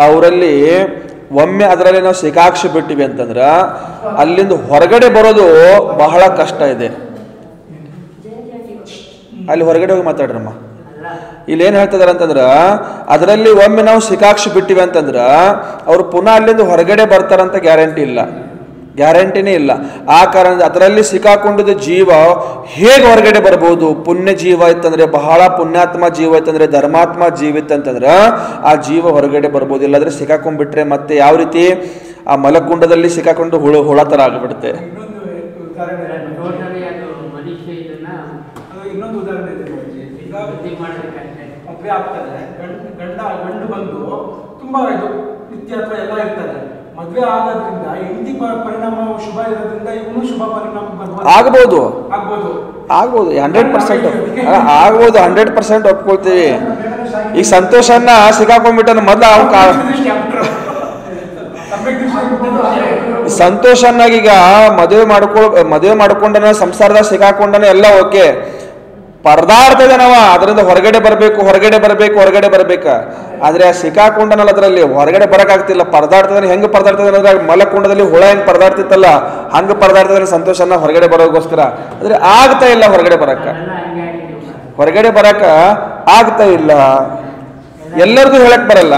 ಅವರಲ್ಲಿ ಒಮ್ಮೆ ಅದರಲ್ಲಿ ನಾವು ಸಿಕ್ಕಾಕ್ಷಿ ಬಿಟ್ಟಿವಿ ಅಂತಂದ್ರ ಅಲ್ಲಿಂದ ಹೊರಗಡೆ ಬರೋದು ಬಹಳ ಕಷ್ಟ ಇದೆ. ಅಲ್ಲಿ ಹೊರಗಡೆ ಹೋಗಿ ಮಾತಾಡ್ರಮ್ಮ. ಇಲ್ಲಿ ಏನ್ ಹೇಳ್ತಿದಾರೆ ಅಂತಂದ್ರ, ಅದರಲ್ಲಿ ಒಮ್ಮೆ ನಾವು ಸಿಕ್ಕಾಕ್ಷಿ ಬಿಟ್ಟಿವಿ ಅಂತಂದ್ರ ಅವ್ರು ಪುನಃ ಅಲ್ಲಿಂದ ಹೊರಗಡೆ ಬರ್ತಾರಂತ ಗ್ಯಾರಂಟಿನೇ ಇಲ್ಲ. ಆ ಕಾರಣ ಅದರಲ್ಲಿ ಸಿಕ್ಕಾಕೊಂಡಿದ್ದ ಜೀವ ಹೇಗೆ ಹೊರಗಡೆ ಬರ್ಬೋದು? ಪುಣ್ಯ ಜೀವ ಇತ್ತಂದ್ರೆ, ಬಹಳ ಪುಣ್ಯಾತ್ಮ ಜೀವ ಇತ್ತಂದ್ರೆ, ಧರ್ಮಾತ್ಮ ಜೀವ ಇತ್ತಂತಂದ್ರ ಆ ಜೀವ ಹೊರಗಡೆ ಬರ್ಬೋದು. ಇಲ್ಲಾಂದ್ರೆ ಸಿಕ್ಕಾಕೊಂಡ್ಬಿಟ್ರೆ ಮತ್ತೆ ಯಾವ ರೀತಿ ಆ ಮಲಕುಂಡದಲ್ಲಿ ಸಿಕ್ಕಾಕೊಂಡು ಹುಳ ತರ ಆಗ್ಬಿಡುತ್ತೆ. ಇನ್ನೊಂದು ಉದಾಹರಣೆ ಇದೆ. ಈಗ ಮದುವೆ ಆಗ್ತಾರೆ, ಗಂಡು ಬಂದು ತುಂಬಾ ಇದು ನಿತ್ಯತ್ವ ಎಲ್ಲ ಇರ್ತಾರೆ. ಮದುವೆ ಆಗೋದ್ರಿಂದ ಹೆಂಡತಿ ಪರಿಣಾಮ ಶುಭ ಇರೋದ್ರಿಂದ ಇವನು ಶುಭ ಪರಿಣಾಮ ಆಗ್ಬೋದು 100% ಆಗ್ಬೋದು, 100% ಒಪ್ಕೊಳ್ತೀವಿ. ಈಗ ಸಂತೋಷನ್ನ ಸಿಕ್ಕಾಕೊಂಡ್ಬಿಟ್ಟ ಮೊದ್ಲು ಸಂತೋಷನ್ನಾಗ ಈಗ ಮದುವೆ ಮಾಡ್ಕೊಂಡನ, ಸಂಸಾರದಾಗ ಸಿಕ್ಕಾಕೊಂಡನ, ಎಲ್ಲ ಓಕೆ. ಪರದಾಡ್ತಾ ಇದ್ದಾನವ, ಅದರಿಂದ ಹೊರಗಡೆ ಬರ್ಬೇಕ. ಆದ್ರೆ ಆ ಸಿಕ್ಕಾಕೊಂಡನಲ್ಲ, ಅದರಲ್ಲಿ ಹೊರಗಡೆ ಬರಕಾಗ್ತಿಲ್ಲ, ಪರದಾಡ್ತಿದ್ದಾನೆ. ಹೆಂಗ್ ಪರದಾಡ್ತಿದ್ದಾನೆ ಅಂದ್ರೆ ಮಲಕುಂಡದಲ್ಲಿ ಹುಳ ಹೆಂಗ್ ಪರದಾಡ್ತಿತ್ತಲ್ಲ ಹಂಗ ಪರದಾಡ್ತಿದ್ದಾನೆ ಸಂತೋಷನ ಹೊರಗಡೆ ಬರೋಗೋಸ್ಕರ. ಆದ್ರೆ ಆಗ್ತಾ ಇಲ್ಲ ಹೊರಗಡೆ ಬರಕ ಆಗ್ತಾ ಇಲ್ಲ. ಎಲ್ಲರಿಗೂ ಹೇಳಕ್ ಬರಲ್ಲ.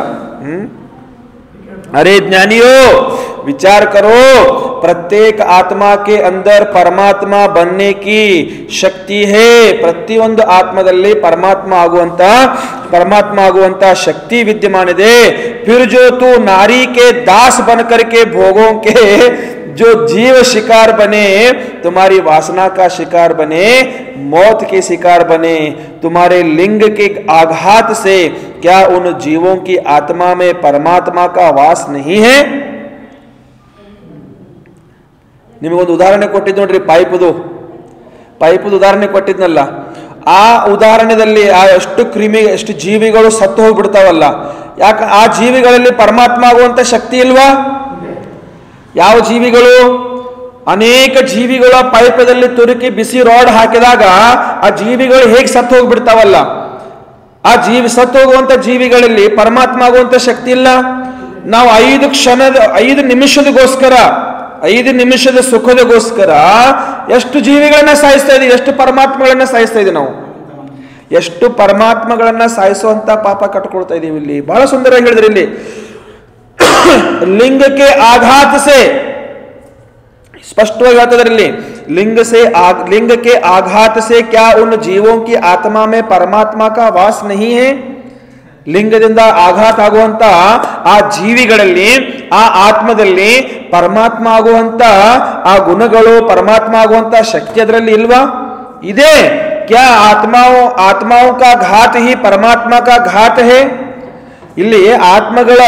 अरे ज्ञानियों, विचार करो, प्रत्येक आत्मा के अंदर परमात्मा बनने की शक्ति है. ಪ್ರತಿಯೊಂದು ಆತ್ಮದಲ್ಲಿ ಪರಮಾತ್ಮ ಆಗುವಂತ ಶಕ್ತಿ ವಿದ್ಯಮಾನ ಇದೆ. फिर जो तू नारी के दास बन करके भोगों के जो जीव शिकार बने, तुम्हारी वासना का शिकार बने, मौत के शिकार बने, तुम्हारे लिंग के आघात से क्या उन जीवों की आत्मा में परमात्मा का वास नहीं है? ನಿಮಗೊಂದು ಉದಾಹರಣೆ ಕೊಟ್ಟಿದ್ದು ನೋಡ್ರಿ, ಪೈಪುದು ಉದಾಹರಣೆ ಕೊಟ್ಟಿದ್ನಲ್ಲ. ಆ ಉದಾಹರಣೆಯಲ್ಲಿ ಆ ಎಷ್ಟು ಜೀವಿಗಳು ಸತ್ತು ಹೋಗ್ಬಿಡ್ತಾವಲ್ಲ, ಯಾಕೆ? ಆ ಜೀವಿಗಳಲ್ಲಿ ಪರಮಾತ್ಮ ಆಗುವಂತ ಶಕ್ತಿ ಇಲ್ವಾ? ಯಾವ ಜೀವಿಗಳು? ಅನೇಕ ಜೀವಿಗಳ ಪೈಪದಲ್ಲಿ ತುರುಕಿ ಬಿಸಿ ರಾಡ್ ಹಾಕಿದಾಗ ಆ ಜೀವಿಗಳು ಹೇಗೆ ಸತ್ತು ಹೋಗ್ಬಿಡ್ತಾವಲ್ಲ, ಆ ಸತ್ತು ಹೋಗುವಂತ ಜೀವಿಗಳಲ್ಲಿ ಪರಮಾತ್ಮ ಆಗುವಂತ ಶಕ್ತಿ ಇಲ್ಲ. ನಾವು 5 ನಿಮಿಷದ ಸುಖದಗೋಸ್ಕರ ಎಷ್ಟು ಜೀವಿಗಳನ್ನ ಸಾಯಿಸ್ತಾ ಇದೀವಿ, ಎಷ್ಟು ಪರಮಾತ್ಮಗಳನ್ನ ಸಾಯಿಸ್ತಾ ಇದೀವಿ. ನಾವು ಎಷ್ಟು ಪರಮಾತ್ಮಗಳನ್ನ ಸಾಯಿಸುವಂತ ಪಾಪ ಕಟ್ಕೊಳ್ತಾ ಇದೀವಿ. ಇಲ್ಲಿ ಬಹಳ ಸುಂದರವಾಗಿ ಹೇಳಿದ್ರಿ. ಇಲ್ಲಿ ಲಿಂಗಕ್ಕೆ ಆಘಾತ ಸೆ ಸ್ಪಷ್ಟವಾಗಿ ಹೇಳ್ತದ್ರಲ್ಲಿ, लिंग के आघात से क्या उन जीवों की आत्मा में परमात्मा का वास नहीं है? ಲಿಂಗದಿಂದ ಆಘಾತ ಆಗುವಂತ ಆ ಜೀವಿಗಳಲ್ಲಿ, ಆ ಆತ್ಮದಲ್ಲಿ ಪರಮಾತ್ಮ ಆಗುವಂತ ಆ ಗುಣಗಳು, ಪರಮಾತ್ಮ ಆಗುವಂತ ಶಕ್ತಿ ಅದರಲ್ಲಿ ಇಲ್ವಾ? ಇದೆ क्या ಆತ್ಮಾओं का घात ही परमात्मा का घात है? ಇಲ್ಲಿ ಆತ್ಮಗಳ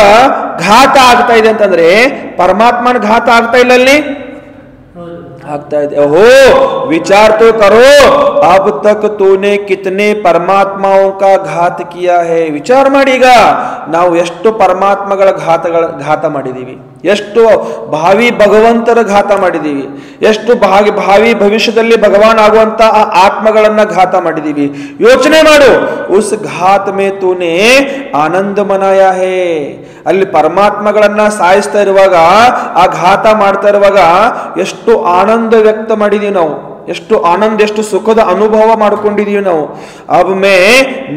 ಘಾತ ಆಗ್ತಾ ಇದೆ ಅಂತಂದ್ರೆ ಪರಮಾತ್ಮನ ಘಾತ ಆಗ್ತಾ ಇಲ್ಲ ಅಲ್ಲಿ, ಆಗ್ತಾ ಇದೆ. ಓಹೋ विचार तो करो अब तक तूने कितने परमात्माओं का घात किया है. ವಿಚಾರ ಮಾಡೀಗ ನಾವು ಎಷ್ಟು ಪರಮಾತ್ಮಗಳ ಘಾತ ಮಾಡಿದೀವಿ, ಎಷ್ಟು ಭಾವಿ ಭಗವಂತರ ಘಾತ ಮಾಡಿದೀವಿ, ಎಷ್ಟು ಭಾವಿ ಭವಿಷ್ಯದಲ್ಲಿ ಭಗವಾನ್ ಆಗುವಂತ ಆ ಆತ್ಮಗಳನ್ನ ಘಾತ ಮಾಡಿದೀವಿ. ಯೋಚನೆ ಮಾಡು. ಉಸ್ ಘಾತ್ ಮೇ ತೂನೆ ಆನಂದ ಮನಾಯಾ ಹೇ. ಅಲ್ಲಿ ಪರಮಾತ್ಮಗಳನ್ನ ಸಾಯಿಸ್ತಾ ಇರುವಾಗ, ಆ ಘಾತ ಮಾಡ್ತಾ ಇರುವಾಗ ಎಷ್ಟು ಆನಂದ ವ್ಯಕ್ತ ಮಾಡಿದೀವಿ ನಾವು, ಎಷ್ಟು ಆನಂದ, ಎಷ್ಟು ಸುಖದ ಅನುಭವ ಮಾಡ್ಕೊಂಡಿದೀವಿ ನಾವು. ಅಬ್ ಮೇ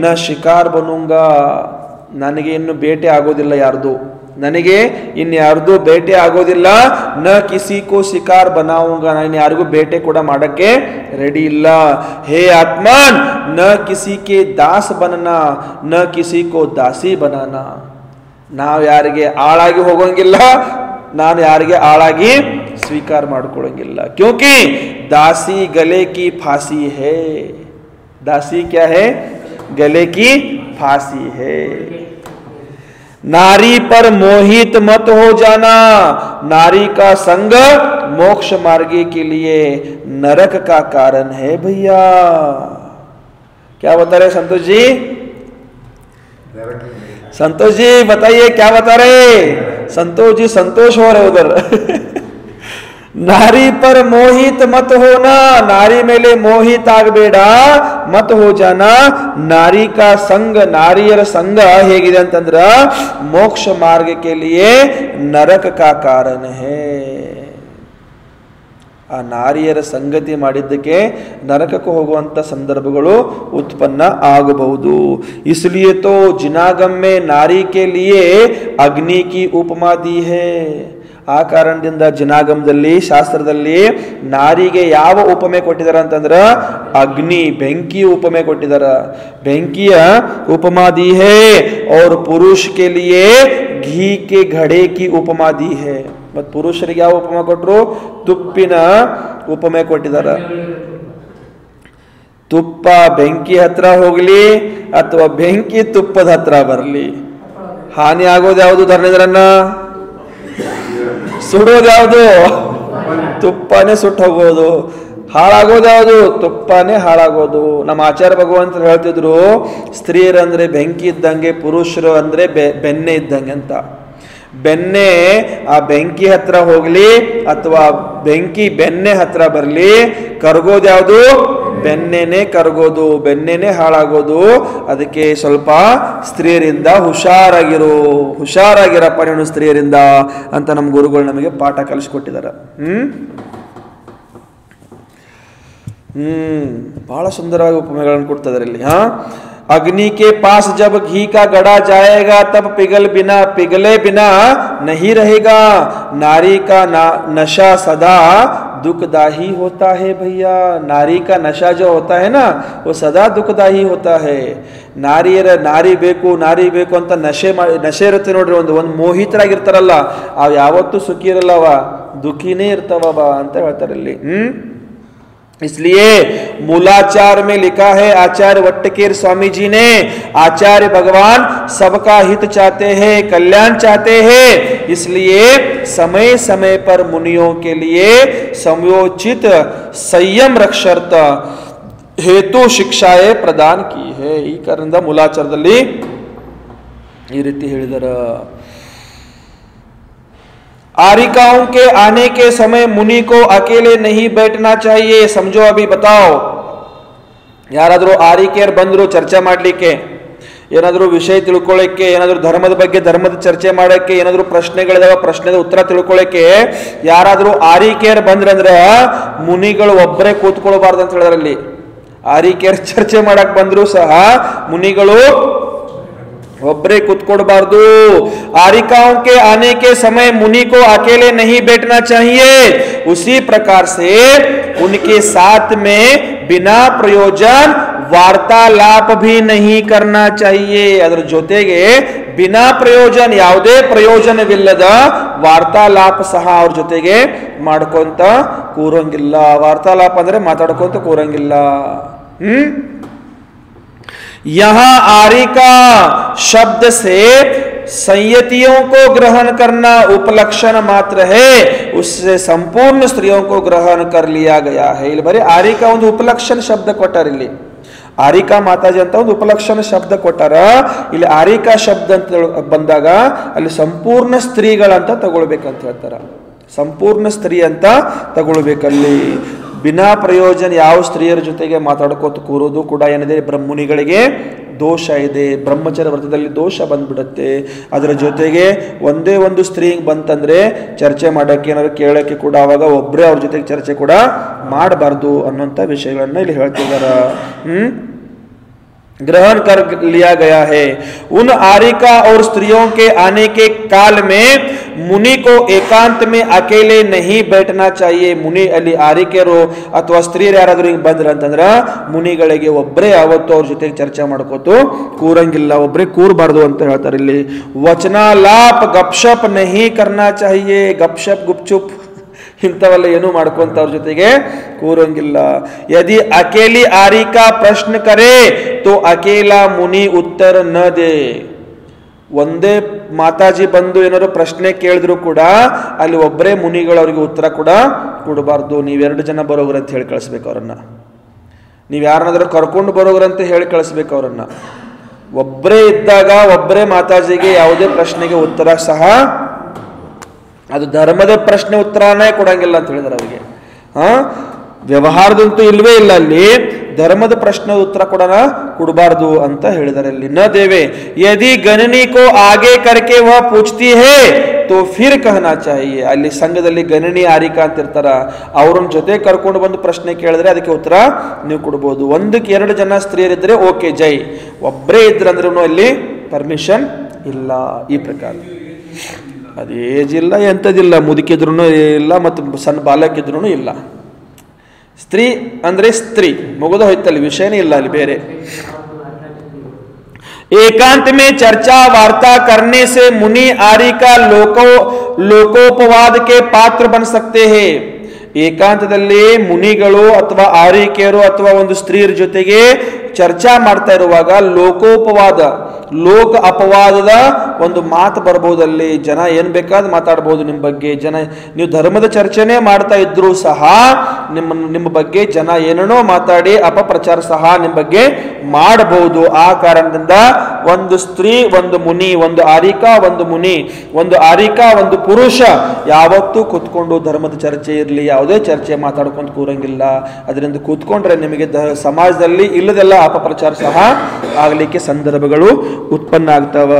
ನ ಶಿಕಾರ್ ಬನೂಂಗಾ. ನನಗೆ ಇನ್ನು ಬೇಟೆ ಆಗೋದಿಲ್ಲ ಯಾರ್ದು, ನನಗೆ ಇನ್ಯಾರ್ದು ಬೇಟೆ ಆಗೋದಿಲ್ಲ. ನ ಕಿಸಿ ಕೋ ಶಿಕಾರ್ ಬನಾऊंगा. ನಾನು ಯಾರಿಗೂ ಬೇಟೆ ಕೂಡ ಮಾಡಕ್ಕೆ ರೆಡಿ ಇಲ್ಲ. ಹೇ ಆತ್ಮನ್ ನ ಕಿಸಿ ಕೆ ದಾಸ್ ಬನನಾ ನ ಕಿಸಿ ಕೋ ದಾಸಿ ಬನಾನಾ. ನಾವು ಯಾರಿಗೆ ಆಳಾಗಿ ಹೋಗೋಂಗಿಲ್ಲ, ನಾನು ಯಾರಿಗೆ ಆಳಾಗಿ ಸ್ವೀಕಾರ ಮಾಡ್ಕೊಳ್ಳೋಂಗಿಲ್ಲ. ಕ್ಯೋಂಕಿ ದಾಸಿ ಗಲೆ ಕಿ ಫಾಸಿ ಹೇ. ದಾಸಿ ಕ್ಯಾ ಹೇ? गले की फांसी है. नारी पर मोहित मत हो जाना. नारी का संग मोक्ष मार्गे के लिए नरक का कारण है भैया. क्या बता रहे संतोष जी? संतोष जी बताइए क्या बता रहे? संतोष जी संतोष हो रहे उधर. नारी पर मोहित मत होना. नारी मेले मोहित ಆಗಬೇಡ. ಮತ್ ಹೋ ಜಾನ. ನಾರಿ ಕಾ ಸಂಗ, ನಾರಿಯರ ಸಂಗ ಹೇಗಿದೆ ಅಂತಂದ್ರ ಮೋಕ್ಷ ಮಾರ್ಗಕ್ಕೆ ಲಿಯೇ ನರಕ ಕಾ ಕಾರಣ ಹೇ. ಆ ನಾರಿಯರ ಸಂಗತಿ ಮಾಡಿದ್ದಕ್ಕೆ ನರಕಕ್ಕೆ ಹೋಗುವಂತ ಸಂದರ್ಭಗಳು ಉತ್ಪನ್ನ ಆಗಬಹುದು. इसलिए तो जिनागम में नारी के लिए अग्नि की उपमा दी है. ಆ ಕಾರಣದಿಂದ ಜಿನಾಗಮದಲ್ಲಿ, ಶಾಸ್ತ್ರದಲ್ಲಿ ನಾರಿಗೆ ಯಾವ ಉಪಮೆ ಕೊಟ್ಟಿದಾರ ಅಂತಂದ್ರ ಅಗ್ನಿ, ಬೆಂಕಿ ಉಪಮೆ ಕೊಟ್ಟಿದಾರ. ಬೆಂಕಿಯ ಉಪಮಾ ದಿ ಹೇ. और पुरुष के लिए घी के घड़े की उपमा दी है. ಮತ್ ಪುರುಷರಿಗೆ ಯಾವ ಉಪಮಾ ಕೊಟ್ಟರು? ತುಪ್ಪಿನ ಉಪಮೆ ಕೊಟ್ಟಿದಾರ. ತುಪ್ಪ ಬೆಂಕಿ ಹತ್ರ ಹೋಗ್ಲಿ ಅಥವಾ ಬೆಂಕಿ ತುಪ್ಪದ ಹತ್ರ ಬರಲಿ, ಹಾನಿ ಆಗೋದು ಯಾವುದು? ಧರ್ಮೇಂದ್ರನ್ನ ಸುಡೋದು ಯಾವುದು? ತುಪ್ಪನೇ ಸುಟ್ಟು ಹೋಗೋದು. ಹಾಳಾಗೋದು ಯಾವುದು? ತುಪ್ಪನೇ ಹಾಳಾಗೋದು. ನಮ್ಮ ಆಚಾರ್ಯ ಭಗವಂತರು ಹೇಳ್ತಿದ್ರು, ಸ್ತ್ರೀಯರಂದ್ರೆ ಬೆಂಕಿ ಇದ್ದಂಗೆ, ಪುರುಷರು ಅಂದ್ರೆ ಬೆಣ್ಣೆ ಇದ್ದಂಗೆ ಅಂತ. ಬೆಣ್ಣೆ ಆ ಬೆಂಕಿ ಹತ್ರ ಹೋಗ್ಲಿ ಅಥವಾ ಬೆಂಕಿ ಬೆಣ್ಣೆ ಹತ್ರ ಬರಲಿ, ಕರಗೋದು ಯಾವುದು? ಬೆನ್ನೆನೆ ಕರಗೋದು, ಬೆನ್ನೆನೆ ಹಾಳಾಗೋದು. ಅದಕ್ಕೆ ಸ್ವಲ್ಪ ಸ್ತ್ರೀಯರಿಂದ ಹುಷಾರಾಗಿರಪ್ಪ ನೀನು ಸ್ತ್ರೀಯರಿಂದ ಅಂತ ನಮ್ಮ ಗುರುಗಳು ನಮಗೆ ಪಾಠ ಕಲಿಸ್ಕೊಟ್ಟಿದ್ದಾರೆ. ಬಹಳ ಸುಂದರವಾಗಿ ಉಪಮೆಗಳನ್ನು ಕೊಡ್ತಾ ಇದ್ದಾರೆ ಇಲ್ಲಿ. अग्नि के पास जब घी का गड़ा जाएगा तब पिघले बिना नहीं रहेगा. नारी का नशा सदा दुखदाही होता है भैया. नारी का नशा जो होता है ना, वो सदा दुखदाही होता है. ನಾರಿ ಬೇಕು ಅಂತ ನಶೆ ಇರುತ್ತೆ ನೋಡ್ರಿ. ಒಂದು ಮೋಹಿತರಾಗಿರ್ತಾರಲ್ಲ, ಅವ್ ಯಾವತ್ತೂ ಸುಖಿ ಇರಲ್ಲವ, ದುಃಖಿನೇ ಇರ್ತಾವ ಅಂತ ಹೇಳ್ತಾರೆ ಇಲ್ಲಿ. इसलिए मूलाचार में लिखा है, आचार्य वट्टकेर स्वामी जी ने, आचार्य भगवान सबका हित चाहते हैं, कल्याण चाहते हैं. इसलिए समय समय पर मुनियों के लिए समयोचित संयम रक्षर्थ हेतु शिक्षाएं प्रदान की है. ಈ ಕಾರಣದಿಂದ ಮೂಲಾಚಾರದಲ್ಲಿ ಈ ರೀತಿ ಹೇಳಿದರ. आरिकाओं के आने के समय मुनि को अकेले नहीं बैठना चाहिए. समझो, अभी बताओ. ಯಾರಾದರೂ ಆರಿಕೆಯರು ಬಂದ್ರು ಚರ್ಚೆ ಮಾಡ್ಲಿಕ್ಕೆ, ಏನಾದರೂ ವಿಷಯ ತಿಳ್ಕೊಳ್ಳಿಕ್ಕೆ, ಏನಾದರೂ ಧರ್ಮದ ಬಗ್ಗೆ ಧರ್ಮದ ಚರ್ಚೆ ಮಾಡಕ್ಕೆ, ಏನಾದರೂ ಪ್ರಶ್ನೆಗಳಿದಾವ ಪ್ರಶ್ನೆದ ಉತ್ತರ ತಿಳ್ಕೊಳ್ಳಿಕ್ಕೆ ಯಾರಾದರೂ ಆರಿಕೆಯರು ಬಂದ್ರಂದ್ರೆ ಮುನಿಗಳು ಒಬ್ಬರೇ ಕೂತ್ಕೊಳ್ಬಾರ್ದು ಅಂತ ಹೇಳಿದ್ರಲ್ಲಿ. ಆರಿಕೆಯರು ಚರ್ಚೆ ಮಾಡಕ್ ಬಂದ್ರು ಸಹ ಮುನಿಗಳು ಒಬ್ಬರೇ ಕೂತ್ಕೊಳ್ಬಾರ್ದು. आरिकाओं के आने के समय मुनि को अकेले नहीं बैठना चाहिए. उसी प्रकार से उनके साथ में बिना प्रयोजन वार्तालाप भी नहीं करना चाहिए. ಅದರ ಜೊತೆಗೆ ಬಿನಾ ಪ್ರಯೋಜನ, ಯಾವುದೇ ಪ್ರಯೋಜನವಿಲ್ಲದ ವಾರ್ತಾಲಾಪ ಸಹ ಅವ್ರ ಜೊತೆಗೆ ಮಾಡ್ಕೊಂತ ಕೂರಂಗಿಲ್ಲ. ವಾರ್ತಾಲಾಪ ಅಂದ್ರೆ ಮಾತಾಡ್ಕೊಂತ ಕೂರಂಗಿಲ್ಲ. यहां आरिका शब्द से संयतियों को ग्रहण करना उपलक्षण मात्र है, उससे संपूर्ण स्त्रियों को ग्रहण कर लिया गया है. ಇಲ್ಲಿ ಬರೀ ಆರಿಕಾ ಒಂದು ಉಪಲಕ್ಷಣ ಶಬ್ದ ಕೊಟ್ಟಾರ. ಇಲ್ಲಿ ಆರಿಕಾ ಮಾತಾಜಿ ಅಂತ ಒಂದು ಉಪಲಕ್ಷಣ ಶಬ್ದ ಕೊಟ್ಟಾರ. ಇಲ್ಲಿ ಆರಿಕಾ ಶಬ್ದ ಅಂತ ಬಂದಾಗ ಅಲ್ಲಿ ಸಂಪೂರ್ಣ ಸ್ತ್ರೀಗಳಂತ ತಗೊಳ್ಬೇಕಂತ ಹೇಳ್ತಾರ. ಸಂಪೂರ್ಣ ಸ್ತ್ರೀ ಅಂತ ತಗೊಳ್ಬೇಕಲ್ಲಿ. ಬಿನಾ ಪ್ರಯೋಜನ ಯಾವ ಸ್ತ್ರೀಯರ ಜೊತೆಗೆ ಮಾತಾಡ್ಕೋತ ಕೂರೋದು ಕೂಡ ಏನಿದೆ, ಬ್ರಹ್ಮುನಿಗಳಿಗೆ ದೋಷ ಇದೆ. ಬ್ರಹ್ಮಚರ್ಯ ವ್ರತದಲ್ಲಿ ದೋಷ ಬಂದ್ಬಿಡುತ್ತೆ. ಅದರ ಜೊತೆಗೆ ಒಂದೇ ಒಂದು ಸ್ತ್ರೀ ಬಂತಂದ್ರೆ ಚರ್ಚೆ ಮಾಡೋಕ್ಕೆ ಏನಾದ್ರು ಕೇಳೋಕ್ಕೆ ಕೂಡ ಅವಾಗ ಒಬ್ಬರೇ ಅವ್ರ ಜೊತೆಗೆ ಚರ್ಚೆ ಕೂಡ ಮಾಡಬಾರ್ದು ಅನ್ನೋಂಥ ವಿಷಯಗಳನ್ನ ಇಲ್ಲಿ ಹೇಳ್ತಿದಾರ. ग्रहण कर लिया गया है. उन आरिका और स्त्रियों के आने के काल में मुनि को एकांत में अकेले नहीं बैठना चाहिए. मुनि ಅಲ್ಲಿ ಆರಿಕೆಯರು ಅಥವಾ ಸ್ತ್ರೀಯರು ಯಾರಾದ್ರೂ ಹಿಂಗೆ ಬಂದ್ರ ಅಂತಂದ್ರ ಮುನಿಗಳಿಗೆ ಒಬ್ಬರೇ ಯಾವತ್ತು ಅವ್ರ ಜೊತೆಗೆ ಚರ್ಚೆ ಮಾಡ್ಕೋತು ಕೂರಂಗಿಲ್ಲ, ಒಬ್ಬರೇ ಕೂರಬಾರ್ದು ಅಂತ ಹೇಳ್ತಾರೆ. ಇಲ್ಲಿ ವಚನಾಲಾಪ್ ಗಪ್ಶಪ್ ನಹಿ ಕರ್ನಾ ಚಾಹಿಯೆ. ಗಪ್ಶಪ್ ಗುಪ್ಚುಪ್ ಇಂಥವೆಲ್ಲ ಏನು ಮಾಡ್ಕೊಂತ ಅವ್ರ ಜೊತೆಗೆ ಕೂರಂಗಿಲ್ಲ. ಯದಿ ಅಕೇಲಿ ಆರಿಕಾ ಪ್ರಶ್ನ ಕರೆ ತೋ ಅಕೇಲಾ ಮುನಿ ಉತ್ತರ ನ ದೇ. ಒಂದೇ ಮಾತಾಜಿ ಬಂದು ಏನಾದ್ರು ಪ್ರಶ್ನೆ ಕೇಳಿದ್ರು ಕೂಡ ಅಲ್ಲಿ ಒಬ್ಬರೇ ಮುನಿಗಳು ಅವ್ರಿಗೆ ಉತ್ತರ ಕೂಡ ಕೊಡಬಾರ್ದು. ನೀವೆರಡು ಜನ ಬರೋಗ್ರಂತ ಹೇಳಿ ಕಳಿಸ್ಬೇಕು ಅವ್ರನ್ನ. ನೀವು ಯಾರನ್ನಾದ್ರೂ ಕರ್ಕೊಂಡು ಬರೋಗ್ರಂತ ಹೇಳಿ ಕಳಿಸ್ಬೇಕು ಅವ್ರನ್ನ. ಒಬ್ಬರೇ ಇದ್ದಾಗ ಒಬ್ಬರೇ ಮಾತಾಜಿಗೆ ಯಾವುದೇ ಪ್ರಶ್ನೆಗೆ ಉತ್ತರ ಸಹ, ಅದು ಧರ್ಮದ ಪ್ರಶ್ನೆ ಉತ್ತರನೇ ಕೊಡಂಗಿಲ್ಲ ಅಂತ ಹೇಳಿದಾರೆ ಅವರಿಗೆ. ವ್ಯವಹಾರದಂತೂ ಇಲ್ವೇ ಇಲ್ಲ. ಅಲ್ಲಿ ಧರ್ಮದ ಪ್ರಶ್ನೆ ಉತ್ತರ ಕೊಡಬಾರ್ದು ಅಂತ ಹೇಳಿದಾರೆ. ಅಲ್ಲಿ ನ ದೇವೆ ಯದಿ ಗಣನಿ ಕೋ ಆಗೆ ಕರ್ಕೆ ವಹ ಪೂಛ್ತಿ ಹೇ ತೋ ಫಿರ್ ಕಹನಾ ಚಾಹಿಯೆ. ಅಲ್ಲಿ ಸಂಘದಲ್ಲಿ ಗಣನಿ ಆರಿಕಾ ಅಂತ ಇರ್ತಾರ, ಅವ್ರನ್ನ ಜೊತೆ ಕರ್ಕೊಂಡು ಬಂದು ಪ್ರಶ್ನೆ ಕೇಳಿದ್ರೆ ಅದಕ್ಕೆ ಉತ್ತರ ನೀವು ಕೊಡ್ಬೋದು. ಒಂದಕ್ಕೆ ಎರಡು ಜನ ಸ್ತ್ರೀಯರಿದ್ರೆ ಓಕೆ ಜೈ, ಒಬ್ಬರೇ ಇದ್ರಂದ್ರೂ ಅಲ್ಲಿ ಪರ್ಮಿಷನ್ ಇಲ್ಲ. ಈ ಪ್ರಕಾರ ಅದು ಏಜ್ ಇಲ್ಲ, ಎಂಥದಿಲ್ಲ, ಮುದುಕಿದ್ರು ಇಲ್ಲ ಮತ್ತು ಸಣ್ಣ ಬಾಲಕಿದ್ರು ಇಲ್ಲ. ಸ್ತ್ರೀ ಅಂದ್ರೆ ಸ್ತ್ರೀ, ಮುಗಿದು ಹೋಯ್ತಲ್ಲಿ, ವಿಷಯನೇ ಇಲ್ಲ ಅಲ್ಲಿ ಬೇರೆ. एकांत में चर्चा वार्ता करने से मुनि आरिका लोकोपवाद के पात्र बन सकते हैं. ಏಕಾಂತದಲ್ಲಿ ಮುನಿಗಳು ಅಥವಾ ಆರಿಕೆಯರು ಅಥವಾ ಒಂದು ಸ್ತ್ರೀಯರ ಜೊತೆಗೆ ಚರ್ಚಾ ಮಾಡ್ತಾ ಇರುವಾಗ ಲೋಕೋಪವಾದ, ಲೋಕ ಅಪವಾದದ ಒಂದು ಮಾತು ಬರ್ಬೋದಲ್ಲಿ. ಜನ ಏನ್ ಬೇಕಾದ್ ಮಾತಾಡ್ಬೋದು ನಿಮ್ಮ ಬಗ್ಗೆ. ಜನ ನೀವು ಧರ್ಮದ ಚರ್ಚೆನೇ ಮಾಡ್ತಾ ಇದ್ರು ಸಹ ನಿಮ್ಮ ಬಗ್ಗೆ ಜನ ಏನೇನೋ ಮಾತಾಡಿ ಅಪಪ್ರಚಾರ ಸಹ ನಿಮ್ಮ ಬಗ್ಗೆ ಮಾಡಬಹುದು. ಆ ಕಾರಣದಿಂದ ಒಂದು ಸ್ತ್ರೀ ಒಂದು ಮುನಿ, ಒಂದು ಆರಿಕಾ ಒಂದು ಮುನಿ, ಒಂದು ಆರಿಕಾ ಒಂದು ಪುರುಷ ಯಾವತ್ತೂ ಕೂತ್ಕೊಂಡು ಧರ್ಮದ ಚರ್ಚೆ ಇರಲಿ, ಯಾವುದೇ ಚರ್ಚೆ ಮಾತಾಡ್ಕೊಂಡು ಕೂರಂಗಿಲ್ಲ. ಅದರಿಂದ ಕೂತ್ಕೊಂಡ್ರೆ ನಿಮಗೆ ಸಮಾಜದಲ್ಲಿ ಇಲ್ಲದೆಲ್ಲ ಅಪಪ್ರಚಾರ ಸಹ ಆಗಲಿಕ್ಕೆ ಸಂದರ್ಭಗಳು उत्पन्न ಆಗ್ತಾವ.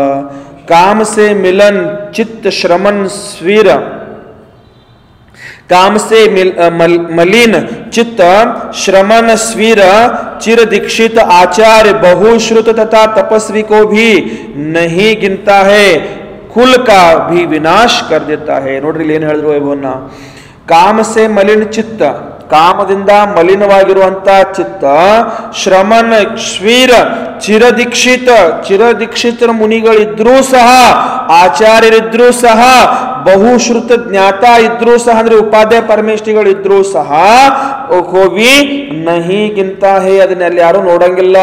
काम से मिलन चित्त श्रमण स्वीर, काम से मलिन चित्त श्रमण स्वीर चिर दीक्षित आचार्य बहुश्रुत तथा तपस्वी को भी नहीं गिनता है, कुल का भी विनाश कर देता है. ನೋಡ್ರಿ ಇಲ್ಲಿ ಏನು ಹೇಳಿದ್ರು ಇವನ್ನ. ಕಾಮ ಸೆ ಮಲಿನ ಚಿತ್ತ, ಕಾಮದಿಂದ ಮಲಿನವಾಗಿರುವಂತ ಚಿತ್ತ, ಶ್ರಮನ್ ಶ್ವೀರ ಚಿರದೀಕ್ಷಿತರ ಮುನಿಗಳಿದ್ರೂ ಸಹ, ಆಚಾರ್ಯರಿದ್ರೂ ಸಹ, ಬಹುಶ್ರುತ ಜ್ಞಾತ ಇದ್ರೂ ಸಹ, ಅಂದ್ರೆ ಉಪಾಧ್ಯಾಯ ಪರಮೇಶ್ವರಿಗಳಿದ್ರೂ ಸಹ ಕೋವಿ ನಹಿಗಿಂತ ಹೇ, ಅದನ್ನಲ್ಲಿ ಯಾರು ನೋಡಂಗಿಲ್ಲ.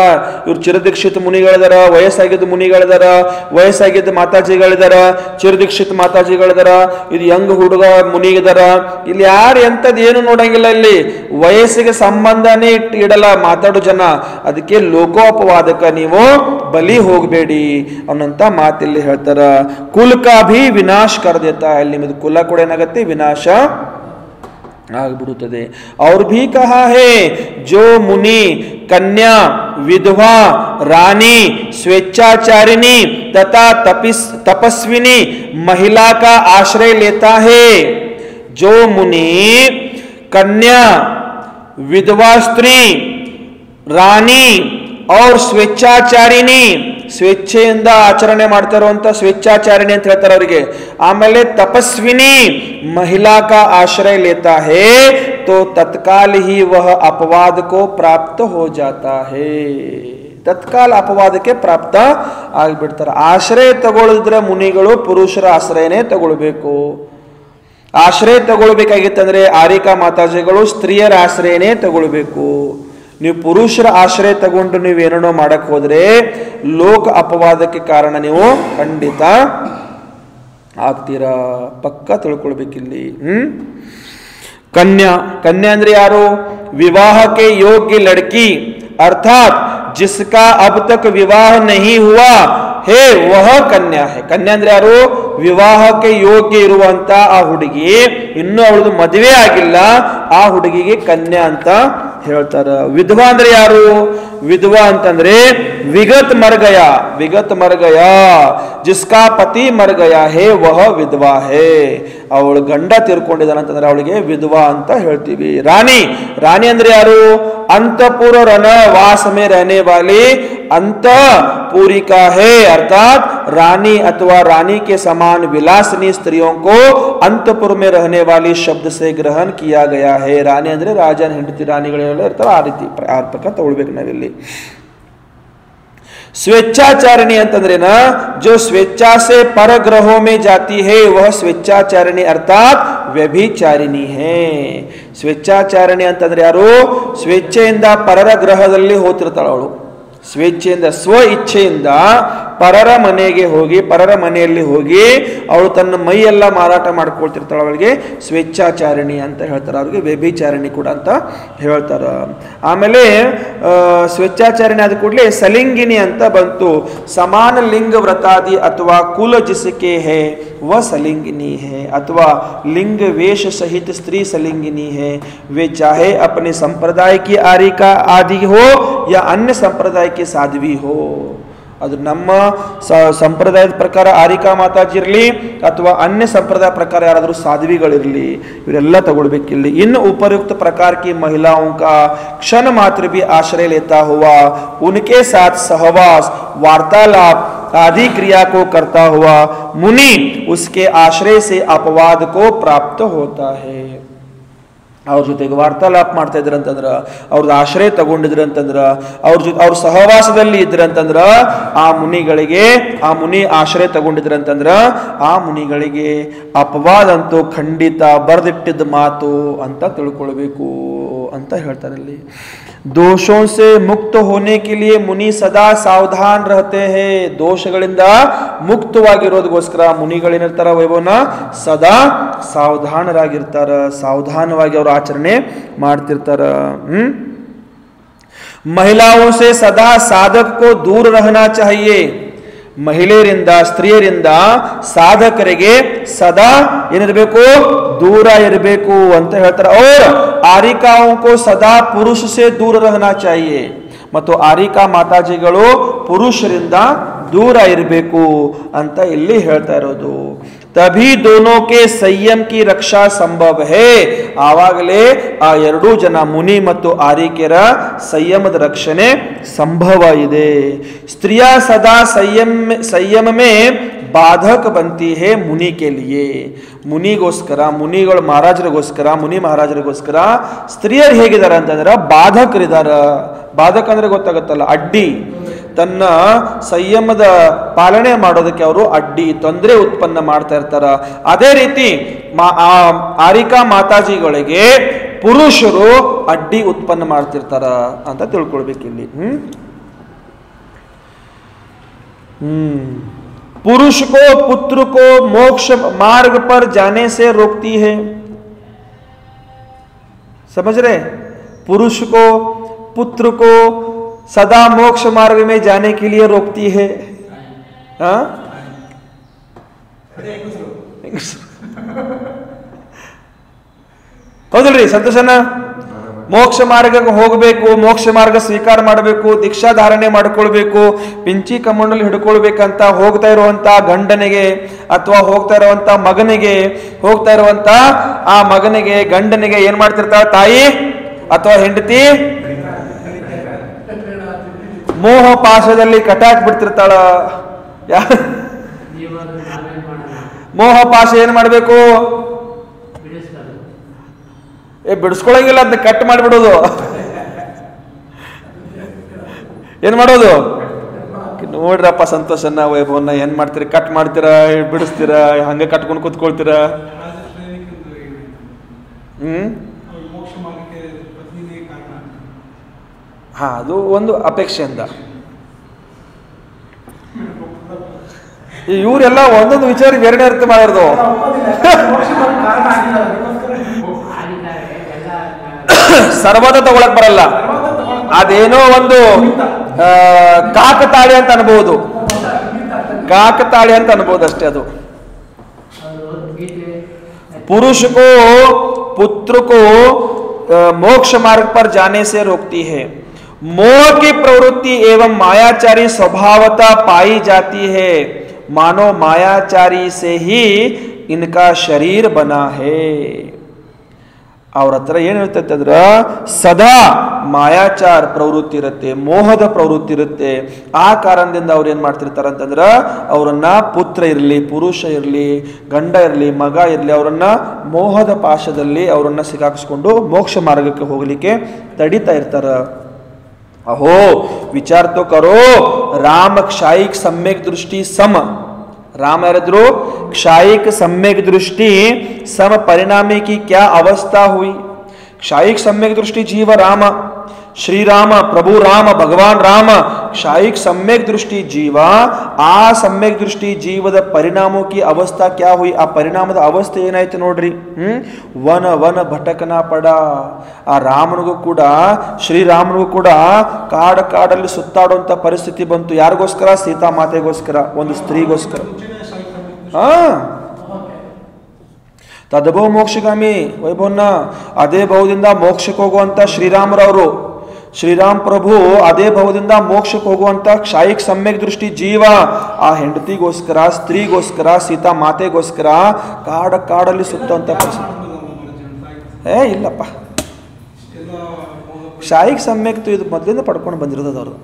ಇವ್ರು ಚಿರದೀಕ್ಷಿತ ಮುನಿಗಳಿದಾರ, ವಯಸ್ಸಾಗಿದ್ದ ಮುನಿಗಳಿದಾರ, ವಯಸ್ಸಾಗಿದ್ದ ಮಾತಾಜಿಗಳಿದಾರ, ಚಿರದೀಕ್ಷಿತ ಮಾತಾಜಿಗಳಿದಾರ, ಇದು ಯಂಗ್ ಹುಡುಗ ಮುನಿಗಿದಾರ. ಇಲ್ಲಿ ಯಾರು ಎಂಥದ್ದು ಏನು ನೋಡಂಗಿಲ್ಲ. ಇಲ್ಲಿ ವಯಸ್ಸಿಗೆ ಸಂಬಂಧನೇ ಇಡಲ್ಲ ಮಾತಾಡೋ ಜನ. ಅದಕ್ಕೆ ಲೋಕೋಪವಾದಕ ನೀವು ಬಲಿ ಹೋಗಬೇಡಿ ಅನ್ನೋಂಥ ಮಾತಿಲ್ಲಿ ಹೇಳ್ತಾರ. ಕುಲ್ ಕಾ ಭಿ ವಿನಾಶ ಕರ್ ದೇತಾ. ಅಲ್ಲಿ ನಿಮ್ಮದು ಕುಲ ಕೂಡ ಏನಾಗತ್ತೆ, ವಿನಾಶ ಆಗ್ಬಿಡುತ್ತದೆ. और भी कहा है जो मुनि कन्या विधवा रानी स्वेच्छाचारिणी तथा तपस्विनी महिला का आश्रय लेता है. जो मुनि कन्या विधवा स्त्री रानी और ಸ್ವೇಚ್ಛಾಚಾರಿಣಿ, ಸ್ವೇಚ್ಛೆಯಿಂದ ಆಚರಣೆ ಮಾಡ್ತಾ ಇರುವಂತ ಸ್ವೇಚ್ಛಾಚಾರಿಣಿ ಅಂತ ಹೇಳ್ತಾರೆ ಅವರಿಗೆ. ಆಮೇಲೆ ತಪಸ್ವಿನಿ महिला का आश्रय लेता है तो तत्काल ही वह अपवाद को प्राप्त हो जाता है. ತತ್ಕಾಲ ಅಪವಾದಕ್ಕೆ ಪ್ರಾಪ್ತ ಆಗಿಬಿಡ್ತಾರೆ. ಆಶ್ರಯ ತಗೊಳ್ಳಿದ್ರೆ ಮುನಿಗಳು ಪುರುಷರ ಆಶ್ರಯನೇ ತಗೊಳ್ಬೇಕು. ಆಶ್ರಯ ತಗೊಳ್ಬೇಕಾಗಿತ್ತಂದ್ರೆ ಆರಿಕಾ ಮಾತಾಜಿಗಳು ಸ್ತ್ರೀಯರ ಆಶ್ರಯನೇ ತಗೊಳ್ಬೇಕು. ನೀವು ಪುರುಷರ ಆಶ್ರಯ ತಗೊಂಡು ನೀವು ಏನೇನೋ ಮಾಡಕ್ ಹೋದ್ರೆ ಲೋಕ ಅಪವಾದಕ್ಕೆ ಕಾರಣ ನೀವು ಖಂಡಿತ ಆಗ್ತೀರಾ. ಪಕ್ಕ ತಿಳ್ಕೊಳ್ಬೇಕಿಲ್ಲಿ. कन्या, कन्या अंद्रे यारो विवाह के योग्य लड़की अर्थात जिसका अब तक विवाह नहीं हुआ है वह कन्या है. कन्या अंद्रे यारो ವಿವಾಹಕ್ಕೆ ಯೋಗ್ಯ ಇರುವಂತ ಆ ಹುಡುಗಿ, ಇನ್ನೂ ಅವಳದು ಮದುವೆ ಆಗಿಲ್ಲ, ಆ ಹುಡುಗಿಗೆ ಕನ್ಯಾ ಅಂತ ಹೇಳ್ತಾರ. ವಿಧವಾ ಅಂದ್ರೆ ಯಾರು? ವಿಧವಾ ಅಂತಂದ್ರೆ ವಿಗತ್ ಮರ್ ಗಯಾ, ವಿಗತ್ ಮರ್ ಗಯಾ ಜಿಸ್ಕಾ ಪತಿ ಮರ್ ಗಯಾ ಹೇ ವಹ ವಿಧವಾ ಹೇ. ಅವಳು ಗಂಡ ತೀರ್ಕೊಂಡಿದ್ದಾನೆ ಅಂತಂದ್ರೆ ಅವಳಿಗೆ ವಿಧವಾ ಅಂತ ಹೇಳ್ತೀವಿ. ರಾಣಿ, ರಾಣಿ ಅಂದ್ರೆ ಯಾರು? अंतपुर रन वास में रहने वाली अंतपुरिका है, अर्थात रानी अथवा रानी के समान विलासनी स्त्रियों को अंतपुर में रहने वाली शब्द से ग्रहण किया गया है. रानी ಅಂದ್ರೆ ರಾಜನ ಹೆಂಡತಿ, ರಾಣಿಗಳೆಲ್ಲ ಇರ್ತಾವ, ಆ ರೀತಿ ಅರ್ಪಕ ತಗೊಳ್ಬೇಕು ನಾವಿಲ್ಲಿ. स्वेच्छाचारिणी अंतंद्रे ना जो स्वेच्छा से पर ग्रहों में जाती है वह स्वेच्छाचारिणी अर्थात ವ್ಯಭಿಚಾರಿಣಿ ಹೇ. ಸ್ವೇಚ್ಛಾಚಾರಣೆ ಅಂತಂದ್ರೆ ಯಾರು? ಸ್ವೇಚ್ಛೆಯಿಂದ ಪರರ ಗ್ರಹದಲ್ಲಿ ಹೋಗ್ತಿರ್ತಾಳ ಅವಳು. ಸ್ವೇಚ್ಛೆಯಿಂದ ಸ್ವ ಇಚ್ಛೆಯಿಂದ ಪರರ ಮನೆಗೆ ಹೋಗಿ, ಪರರ ಮನೆಯಲ್ಲಿ ಹೋಗಿ ಅವಳು ತನ್ನ ಮೈಯೆಲ್ಲ ಮಾರಾಟ ಮಾಡ್ಕೊಳ್ತಿರ್ತಾಳೆ. ಅವಳಿಗೆ ಸ್ವೇಚ್ಛಾಚಾರಿಣಿ ಅಂತ ಹೇಳ್ತಾರೆ. ಅವ್ರಿಗೆ ವ್ಯಭಿಚಾರಿಣಿ ಕೂಡ ಅಂತ ಹೇಳ್ತಾರ. ಆಮೇಲೆ ಸ್ವೇಚ್ಛಾಚಾರಿಣಿ ಆದ ಕೂಡಲೇ ಸಲಿಂಗಿನಿ ಅಂತ ಬಂತು. ಸಮಾನ ಲಿಂಗ ವ್ರತಾದಿ ಅಥವಾ ಕುಲ ಜಿಸಕೆ ಹೇ वह सलिंगिनी है, अथवा लिंग वेश सहित स्त्री सलिंगिनी है. वे चाहे अपने संप्रदाय की आरिका आदि हो या अन्य संप्रदाय की साध्वी हो. ಅದು ನಮ್ಮ ಸಂಪ್ರದಾಯದ ಪ್ರಕಾರ ಆರಿಕಾ ಮಾತಾಜಿ ಇರಲಿ ಅಥವಾ ಅನ್ಯ ಸಂಪ್ರದಾಯ ಪ್ರಕಾರ ಯಾರಾದರೂ ಸಾಧ್ವಿಗಳಿರಲಿ, ಇವರೆಲ್ಲ ತಗೊಳ್ಬೇಕಿಲ್ಲಿ. ಇನ್ನು उपयुक्त प्रकार की महिलाओं का क्षण मात्र भी आश्रय लेता हुआ उनके साथ सहवास वार्तालाप आदि क्रिया को करता हुआ मुनि उसके आश्रय से अपवाद को प्राप्त होता है. ಅವ್ರ ಜೊತೆಗೆ ವಾರ್ತಾಲಾಪ ಮಾಡ್ತಾ ಇದ್ರ ಅಂತಂದ್ರ, ಅವ್ರದ್ದು ಆಶ್ರಯ ತಗೊಂಡಿದ್ರ ಅಂತಂದ್ರ, ಅವ್ರ ಜೊತೆ ಅವ್ರ ಸಹವಾಸದಲ್ಲಿ ಇದ್ರಂತಂದ್ರ ಆ ಮುನಿಗಳಿಗೆ, ಆ ಮುನಿ ಆಶ್ರಯ ತಗೊಂಡಿದ್ರ ಅಂತಂದ್ರ ಆ ಮುನಿಗಳಿಗೆ ಅಪವಾದ ಅಂತೂ ಖಂಡಿತ ಬರೆದಿಟ್ಟಿದ್ದ ಮಾತು ಅಂತ ತಿಳ್ಕೊಳ್ಬೇಕು ಅಂತ ಹೇಳ್ತಾರೆ ಇಲ್ಲಿ. दोषों से मुक्त होने के लिए मुनि सदा सावधान रहते हैं. ದೋಷಗಳಿಂದ ಮುಕ್ತವಾಗಿರೋದಕ್ಕೋಸ್ಕರ ಮುನಿಗಳೇನಿರ್ತಾರ ವೈಭವನ ಸದಾ ಸಾವಧಾನರಾಗಿರ್ತಾರ, ಸಾವಧಾನವಾಗಿ ಅವರು ಆಚರಣೆ ಮಾಡ್ತಿರ್ತಾರ. महिलाओं से सदा साधक को दूर रहना चाहिए. ಮಹಿಳೆಯರಿಂದ ಸ್ತ್ರೀಯರಿಂದ ಸಾಧಕರಿಗೆ ಸದಾ ಏನಿರಬೇಕು? ದೂರ ಇರಬೇಕು ಅಂತ ಹೇಳ್ತಾರೆ. और आरिकाओं को सदा पुरुष से दूर रहना चाहिए. ಮತ್ತು ಆರಿಕಾ ಮಾತಾಜಿಗಳು ಪುರುಷರಿಂದ ದೂರ ಇರಬೇಕು ಅಂತ ಇಲ್ಲಿ ಹೇಳ್ತಾ ಇರೋದು. तभी दोनों के संयम की रक्षा संभव है. ಆವಾಗಲೇ ಆ ಎರಡೂ ಜನ ಮುನಿ ಮತ್ತು ಆರಿಕೆಯರ ಸಂಯಮದ ರಕ್ಷಣೆ ಸಂಭವ ಇದೆ. ಸ್ತ್ರೀಯ ಸದಾ ಸಂಯಮ में ಬಾಧಕ ಬಂತಿ ಹೇ ಮುನಿ ಕೆ ಲಿಯೇ. ಮುನಿಗೋಸ್ಕರ, ಮುನಿಗಳು ಮಹಾರಾಜರಿಗೋಸ್ಕರ, ಮುನಿ ಮಹಾರಾಜರಿಗೋಸ್ಕರ ಸ್ತ್ರೀಯರು ಹೇಗಿದ್ದಾರೆ ಅಂತಂದ್ರೆ ಬಾಧಕರಿದಾರ. ಬಾಧಕ ಅಂದ್ರೆ ಗೊತ್ತಾಗುತ್ತಲ್ಲ, ಅಡ್ಡಿ. ತನ್ನ ಸಂಯಮದ ಪಾಲನೆ ಮಾಡೋದಕ್ಕೆ ಅವರು ಅಡ್ಡಿ, ತೊಂದರೆ ಉತ್ಪನ್ನ ಮಾಡ್ತಾ ಇರ್ತಾರ. ಅದೇ ರೀತಿ ಆರಿಕಾ ಮಾತಾಜಿಗಳಿಗೆ ಪುರುಷರು ಅಡ್ಡಿ ಉತ್ಪನ್ನ ಮಾಡ್ತಿರ್ತಾರ ಅಂತ ತಿಳ್ಕೊಳ್ಬೇಕಿಲ್ಲಿ. पुरुष को पुत्र को मोक्ष मार्ग पर जाने से रोकती है. समझ रहे? पुरुष को पुत्र को सदा मोक्ष मार्ग में जाने के लिए रोकती है. हाँ, ಹೌದಲ್ರಿ ಸಂತೋಷನ? ಮೋಕ್ಷ ಮಾರ್ಗಕ್ಕೆ ಹೋಗಬೇಕು, ಮೋಕ್ಷ ಮಾರ್ಗ ಸ್ವೀಕಾರ ಮಾಡಬೇಕು, ದೀಕ್ಷಾ ಧಾರಣೆ ಮಾಡ್ಕೊಳ್ಬೇಕು, ಪಿಂಚಿ ಕಮಂಡಲಿ ಹಿಡ್ಕೊಳ್ಬೇಕಂತ ಹೋಗ್ತಾ ಇರುವಂತ ಗಂಡನಿಗೆ ಅಥವಾ ಹೋಗ್ತಾ ಇರುವಂತ ಮಗನಿಗೆ, ಹೋಗ್ತಾ ಇರುವಂತ ಆ ಮಗನಿಗೆ ಗಂಡನಿಗೆ ಏನ್ ಮಾಡ್ತಿರ್ತಾಳ ತಾಯಿ ಅಥವಾ ಹೆಂಡತಿ? ಮೋಹ ಪಾಶದಲ್ಲಿ ಕಟ್ಟಾಕ್ ಬಿಡ್ತಿರ್ತಾಳ. ಮೋಹ ಪಾಶ ಏನ್ ಮಾಡ್ಬೇಕು? ಬಿಡಿಸ್ಕೊಳಂಗಿಲ್ಲ, ಅದನ್ನ ಕಟ್ ಮಾಡಿಬಿಡೋದು. ಏನು ಮಾಡೋದು? ನೋಡ್ರಪ್ಪ ಸಂತೋಷನ ವೈಭವನ್ನ ಏನು ಮಾಡ್ತೀರಾ? ಕಟ್ ಮಾಡ್ತೀರಾ, ಬಿಡಿಸ್ತೀರಾ, ಹಂಗೆ ಕಟ್ಕೊಂಡು ಕೂತ್ಕೊಳ್ತೀರಾ? ಹಾ, ಅದು ಒಂದು ಅಪೇಕ್ಷೆಯಿಂದ. ಇವರೆಲ್ಲ ಒಂದೊಂದು ವಿಚಾರ ಬೇರೆ ಅರ್ಥ ಮಾಡಿರೋದು. ಸರ್ವದ ತಗೊಳಕ್ ಬರಲ್ಲ, ಅದೇನೋ ಒಂದು ಕಾಕತಾಳಿ ಅಂತ ಅನ್ಬಹುದು, ಕಾಕತಾಳಿ ಅಂತ ಅನ್ಬಹುದು ಅಷ್ಟೇ. ಅದು पुरुष को पुत्र को मोक्ष मार्ग पर जाने से रोकती है। मोह की प्रवृत्ति एवं मायाचारी स्वभावता पाई जाती है, मानो मायाचारी से ही इनका शरीर बना है. ಅವ್ರ ಹತ್ರ ಏನು ಹೇಳ್ತೈತೆ ಅಂದ್ರೆ ಸದಾ ಮಾಯಾಚಾರ ಪ್ರವೃತ್ತಿ ಇರುತ್ತೆ, ಮೋಹದ ಪ್ರವೃತ್ತಿ ಇರುತ್ತೆ. ಆ ಕಾರಣದಿಂದ ಅವ್ರು ಏನು ಮಾಡ್ತಿರ್ತಾರೆ ಅಂತಂದ್ರೆ ಅವರನ್ನ ಪುತ್ರ ಇರಲಿ, ಪುರುಷ ಇರಲಿ, ಗಂಡ ಇರಲಿ, ಮಗ ಇರಲಿ, ಅವರನ್ನ ಮೋಹದ ಪಾಶದಲ್ಲಿ ಅವರನ್ನ ಸಿಗಾಕಿಸ್ಕೊಂಡು ಮೋಕ್ಷ ಮಾರ್ಗಕ್ಕೆ ಹೋಗ್ಲಿಕ್ಕೆ ತಡಿತಾ ಇರ್ತಾರ. ಅಹೋ ವಿಚಾರ ತೋ ಕರೋ, ರಾಮ ಕ್ಷಾಯಿಕ್ ಸಮ್ಯಕ್ ದೃಷ್ಟಿ ಸಮ. राम यारिದ್ರು क्षायिक सम्यक दृष्टि सम परिणामी की क्या अवस्था हुई. क्षायिक सम्यक दृष्टि जीव राम, श्री राम, प्रभु राम, भगवान राम. क्षायिक सम्यक दृष्टि जीव, आ सम्यक दृष्टि जीवದ परिणामों की अवस्था क्या हुई. ಆ ಪರಿಣಾಮದ ಅವಸ್ಥೆ ಏನಾಯ್ತು ನೋಡ್ರಿ. ವನ ವನ ಭಟಕನ ಪಡ. ಆ ರಾಮನಿಗೂ ಕೂಡ, ಶ್ರೀರಾಮನಿಗೂ ಕೂಡ ಕಾಡಲ್ಲಿ ಸುತ್ತಾಡುವಂತ ಪರಿಸ್ಥಿತಿ ಬಂತು. ಯಾರಿಗೋಸ್ಕರ? ಸೀತಾ ಮಾತೆಗೋಸ್ಕರ, ಒಂದು ಸ್ತ್ರೀಗೋಸ್ಕರ. ತದಭವ ಮೋಕ್ಷಗಾಮಿ ವೈಭವನ್ನ ಅದೇ ಭಾವದಿಂದ ಮೋಕ್ಷಕ್ಕೆ ಹೋಗುವಂತ ಶ್ರೀರಾಮರವರು, ಶ್ರೀರಾಮ್ ಪ್ರಭು ಅದೇ ಭಾವದಿಂದ ಮೋಕ್ಷಕ್ಕೆ ಹೋಗುವಂತ ಕ್ಷಾಯಿಕ್ ಸಮ್ಯಕ್ ದೃಷ್ಟಿ ಜೀವ ಆ ಹೆಂಡತಿಗೋಸ್ಕರ, ಸ್ತ್ರೀಗೋಸ್ಕರ, ಸೀತಾ ಮಾತೆಗೋಸ್ಕರ ಕಾಡಲ್ಲಿ ಸುತ್ತುವಂತ ಪರಿಸ್ಥಿತಿ. ಇಲ್ಲಪ್ಪ, ಕ್ಷಾಯಿಕ್ ಸಮ್ಯಕ್ ಇದು ಮೊದಲಿಂದ ಪಡ್ಕೊಂಡು ಬಂದಿರೋದು ಅವರು.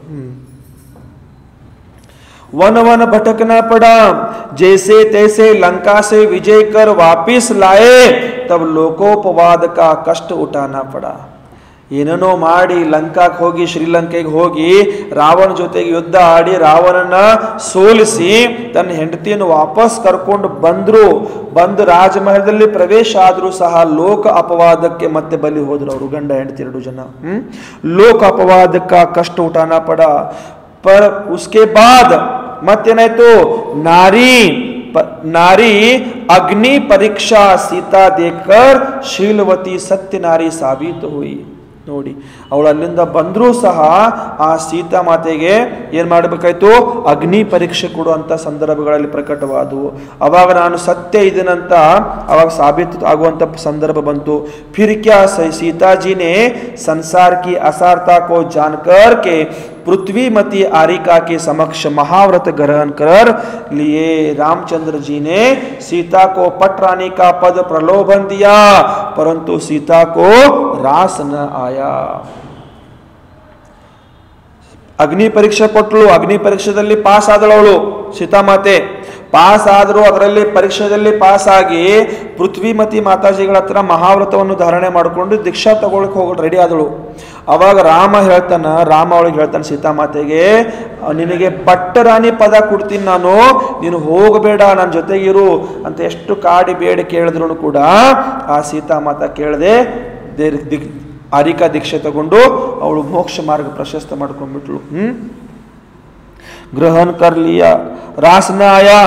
वन वन भटकना पड़ा, जैसे तैसे लंका से विजय कर वापिस लाए, तब लोकोपवाद का कष्ट उठाना पड़ा. ಏನೇನೋ ಮಾಡಿ ಲಂಕಾಕ್ಕೆ ಹೋಗಿ, ಶ್ರೀಲಂಕೆಗೆ ಹೋಗಿ ರಾವಣ ಜೊತೆಗೆ ಯುದ್ಧ ಆಡಿ ರಾವಣನ ಸೋಲಿಸಿ ತನ್ನ ಹೆಂಡತಿಯನ್ನು ವಾಪಸ್ ಕರ್ಕೊಂಡು ಬಂದು ರಾಜಮಹಲದಲ್ಲಿ ಪ್ರವೇಶ ಆದರೂ ಸಹ ಲೋಕ ಅಪವಾದಕ್ಕೆ ಮತ್ತೆ ಬಲಿ ಹೋದ್ರು ಅವರು, ಗಂಡ ಹೆಂಡತಿ 2 ಜನ. ಲೋಕ ಅಪವಾದಕ್ಕ ಕಷ್ಟ ಉಠಾನ ಪಡ. पर उसके बाद मत्यनायतो नारी अग्नि परीक्षा सीता देखकर शीलवती सत्य नारी साबित हुई. ನೋಡಿ, ಅವಳು ಅಲ್ಲಿಂದ ಬಂದರೂ ಸಹ ಆ ಸೀತಾ ಮಾತೆಗೆ ಏನು ಮಾಡಬೇಕಾಯ್ತು? ಅಗ್ನಿ ಪರೀಕ್ಷೆ ಕೊಡುವಂಥ ಸಂದರ್ಭಗಳಲ್ಲಿ ಪ್ರಕಟವಾದವು. ಅವಾಗ ನಾನು ಸತ್ಯ ಇದನ್ನಂತ ಅವಾಗ ಸಾಬೀತು ಆಗುವಂಥ ಸಂದರ್ಭ ಬಂತು. ಫಿರ್ ಕ್ಯಾ सीताजी ने संसार की असारता को जानकर के पृथ्वीमती आरिका के समक्ष महाव्रत ग्रहण कर लिए. रामचंद्र जी ने सीता को पटरानी का पद प्रलोभन दिया, परंतु सीता को रास न आया. ಅಗ್ನಿ ಪರೀಕ್ಷೆ ಕೊಟ್ಟಳು. ಅಗ್ನಿ ಪರೀಕ್ಷೆಯಲ್ಲಿ ಪಾಸ್ ಆದಳು ಅವಳು ಸೀತಾಮಾತೆ. ಪಾಸ್ ಆದರೂ ಅದರಲ್ಲಿ ಪರೀಕ್ಷೆಯಲ್ಲಿ ಪಾಸ್ ಆಗಿ ಪೃಥ್ವಿಮತಿ ಮಾತಾಜಿಗಳ ಹತ್ರ ಮಹಾವ್ರತವನ್ನು ಧಾರಣೆ ಮಾಡಿಕೊಂಡು ದೀಕ್ಷಾ ತಗೊಳಕ್ ಹೋಗಿ ರೆಡಿ ಆದಳು. ಅವಾಗ ರಾಮ ಅವಳಿಗೆ ಹೇಳ್ತಾನೆ ಸೀತಾಮಾತೆಗೆ, ನಿನಗೆ ಪಟ್ಟರಾಣಿ ಪದ ಕೊಡ್ತೀನಿ ನಾನು, ನೀನು ಹೋಗಬೇಡ, ನನ್ನ ಜೊತೆಗಿರು ಅಂತ ಎಷ್ಟು ಕಾಡಿ ಬೇಡಿ ಕೇಳಿದ್ರು ಕೂಡ ಆ ಸೀತಾಮಾತ ಕೇಳದೆ ಆರಿಕಾ ದೀಕ್ಷೆ ತಗೊಂಡು ಅವಳು ಮೋಕ್ಷ ಮಾರ್ಗ ಪ್ರಶಸ್ತ ಮಾಡ್ಕೊಂಡ್ಬಿಟ್ಳು. ग्रहण कर लिया, रास न आया,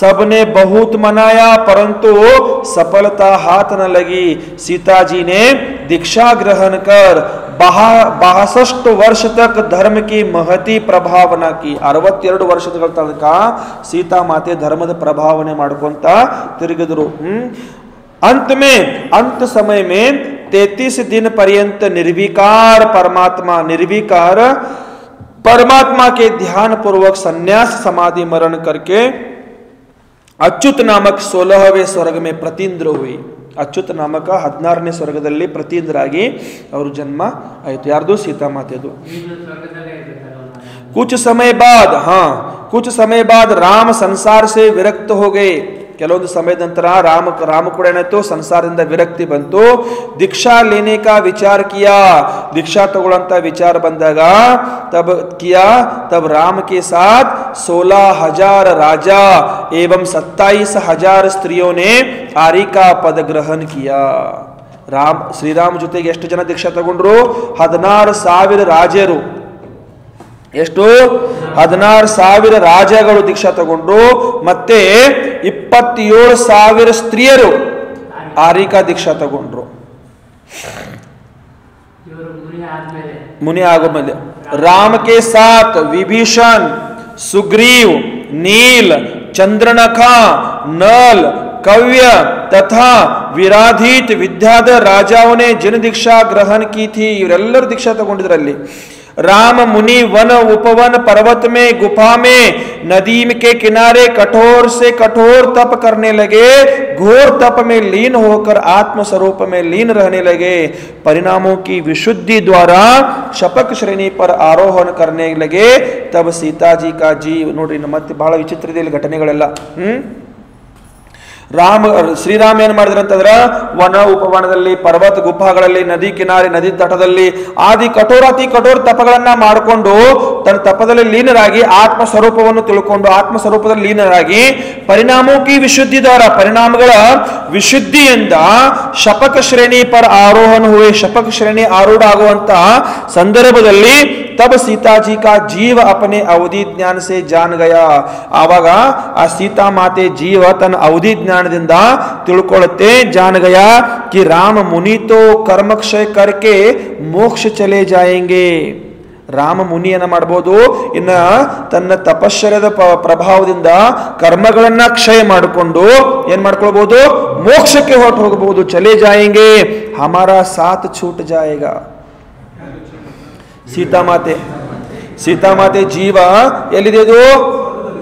सबने बहुत मनाया, परंतु सफलता हाथ न लगी. सीता जी ने दीक्षा ग्रहण कर 62 वर्ष तक धर्म की महती प्रभावना की. 62 ವರ್ಷಗಳ ತನಕ ಸೀತಾ ಮಾತೆ ಧರ್ಮದ ಪ್ರಭಾವನೆ ಮಾಡ್ಕೊಂತ ತಿರುಗಿದ್ರು. अंत समय में 33 दिन पर्यंत निर्विकार परमात्मा के ध्यान पूर्वक संन्यास समाधि मरण करके अच्युत नामक 16वें स्वर्ग में प्रतींद्र हुई. अच्युत नामक 16ನೇ ಸ್ವರ್ಗದಲ್ಲಿ ಪ್ರತೀಂದ್ರಾಗಿ ಅವರು ಜನ್ಮ ಆಯಿತು. ಯಾರ್ದು? ಸೀತಾಮಾತೆದು. कुछ समय बाद राम संसार से विरक्त हो गए. ಕೆಲವೊಂದು ಸಮಯದ ನಂತರ ರಾಮ ಕೂಡ ಏನಾಯ್ತು, ಸಂಸಾರದಿಂದ ವಿರಕ್ತಿ ಬಂತು. ದೀಕ್ಷಾ ಲೇನೆ ಕಾ ವಿಚಾರ ಕಿಯಾ, ದೀಕ್ಷಾ ತಗೊಳ್ಳಂತ ವಿಚಾರ ಬಂದಾಗ ತಬ್ ರಾಮ ಕೆ ಸಾಥ್ 16,000 ರಾಜಾ एवं 27,000 ಸ್ತ್ರೀಯೋ ನೆ ಆರಿ ಕಾ ಪದ ಗ್ರಹಣ ಕಿಯಾ. ಶ್ರೀರಾಮ ಜೊತೆಗೆ ಎಷ್ಟು ಜನ ದೀಕ್ಷಾ ತಗೊಂಡ್ರು? 16,000 ರಾಜರು. ಎಷ್ಟು? 16,000 ರಾಜಗಳು ದೀಕ್ಷಾ ತಗೊಂಡ್ರು. ಮತ್ತೆ 27,000 ಸ್ತ್ರೀಯರು ಆರಿಕಾ ದೀಕ್ಷಾ ತಗೊಂಡ್ರು. ಮುನಿ ಆಗೋಮೇಲೆ ರಾಮ ಕೆ ಸಾಥ್ ವಿಭೀಷण, सुग्रीव, नील, चंद्रनखा, नल, कव्य तथा विराधित विद्याधर राजाओं ने जिन दीक्षा ग्रहण की थी, ಇವರೆಲ್ಲರೂ ದೀಕ್ಷಾ ತಗೊಂಡಿದ್ರಲ್ಲಿ. राम मुनि वन उपवन पर्वत में गुफा में नदी के किनारे कठोर से कठोर तप करने लगे. घोर तप में लीन होकर आत्म स्वरूप में लीन रहने लगे. परिणामों की विशुद्धि द्वारा शपक श्रेणी पर आरोहण करने लगे. तब सीता जी का जीव नोड्री ಮತ್ತೆ ಬಹಳ ವಿಚಿತ್ರ ಇದೆ ಘಟನೆಗಳೆಲ್ಲ. ಶ್ರೀರಾಮ ಏನ್ ಮಾಡಿದ್ರು ಅಂತಂದ್ರ ವನ ಉಪವನದಲ್ಲಿ, ಪರ್ವತ ಗುಫಾಗಳಲ್ಲಿ, ನದಿ ಕಿನಾರೆ, ನದಿ ತಟದಲ್ಲಿ ಅತಿ ಕಠೋರ ತಪಗಳನ್ನ ಮಾಡಿಕೊಂಡು ತನ್ನ ತಪದಲ್ಲಿ ಲೀನರಾಗಿ ಆತ್ಮ ಸ್ವರೂಪವನ್ನು ತಿಳ್ಕೊಂಡು ಆತ್ಮ ಸ್ವರೂಪದಲ್ಲಿ ಲೀನರಾಗಿ ಪರಿಣಾಮೋಕಿ ವಿಶುದ್ಧಿ ದ್ವಾರ, ಪರಿಣಾಮಗಳ ವಿಶುದ್ಧಿಯಿಂದ ಶಪಕ ಶ್ರೇಣಿ ಪರ ಆರೋಹಣ ಹುವೆ, ಶಪಕ ಶ್ರೇಣಿ ಆರೂಢ ಆಗುವಂತ ಸಂದರ್ಭದಲ್ಲಿ तब सीता जी का जीव अपने अवधि ज्ञान से जान गया. आवाग आ सीता माते जीव तन अवधि ज्ञानದಿಂದ ತಿಳ್ಕೊಳ್ಳುತ್ತೆ. जान गया कि राम मुनि तो कर्मक्षय करके मोक्ष चले जाएंगे. ರಾಮ ಮುನಿಯನ್ನ ಮಾಡಬಹುದು, ಇನ್ನ ತನ್ನ ತಪಶ್ಚರ್ಯದ ಪ್ರಭಾವದಿಂದ ಕರ್ಮಗಳನ್ನ ಕ್ಷಯ ಮಾಡಿಕೊಂಡು ಏನ್ ಮಾಡ್ಕೊಳ್ಬಹುದು? ಮೋಕ್ಷಕ್ಕೆ ಹೊರಟು ಹೋಗಬಹುದು. ಚಲೇ ಜಾಯೆಂಗೆ, ಹಮಾರಾ ಸಾಥ್ छूट जाएगा. ಸೀತಾಮಾತೆ ಜೀವ ಎಲ್ಲಿದೆ? ಇದು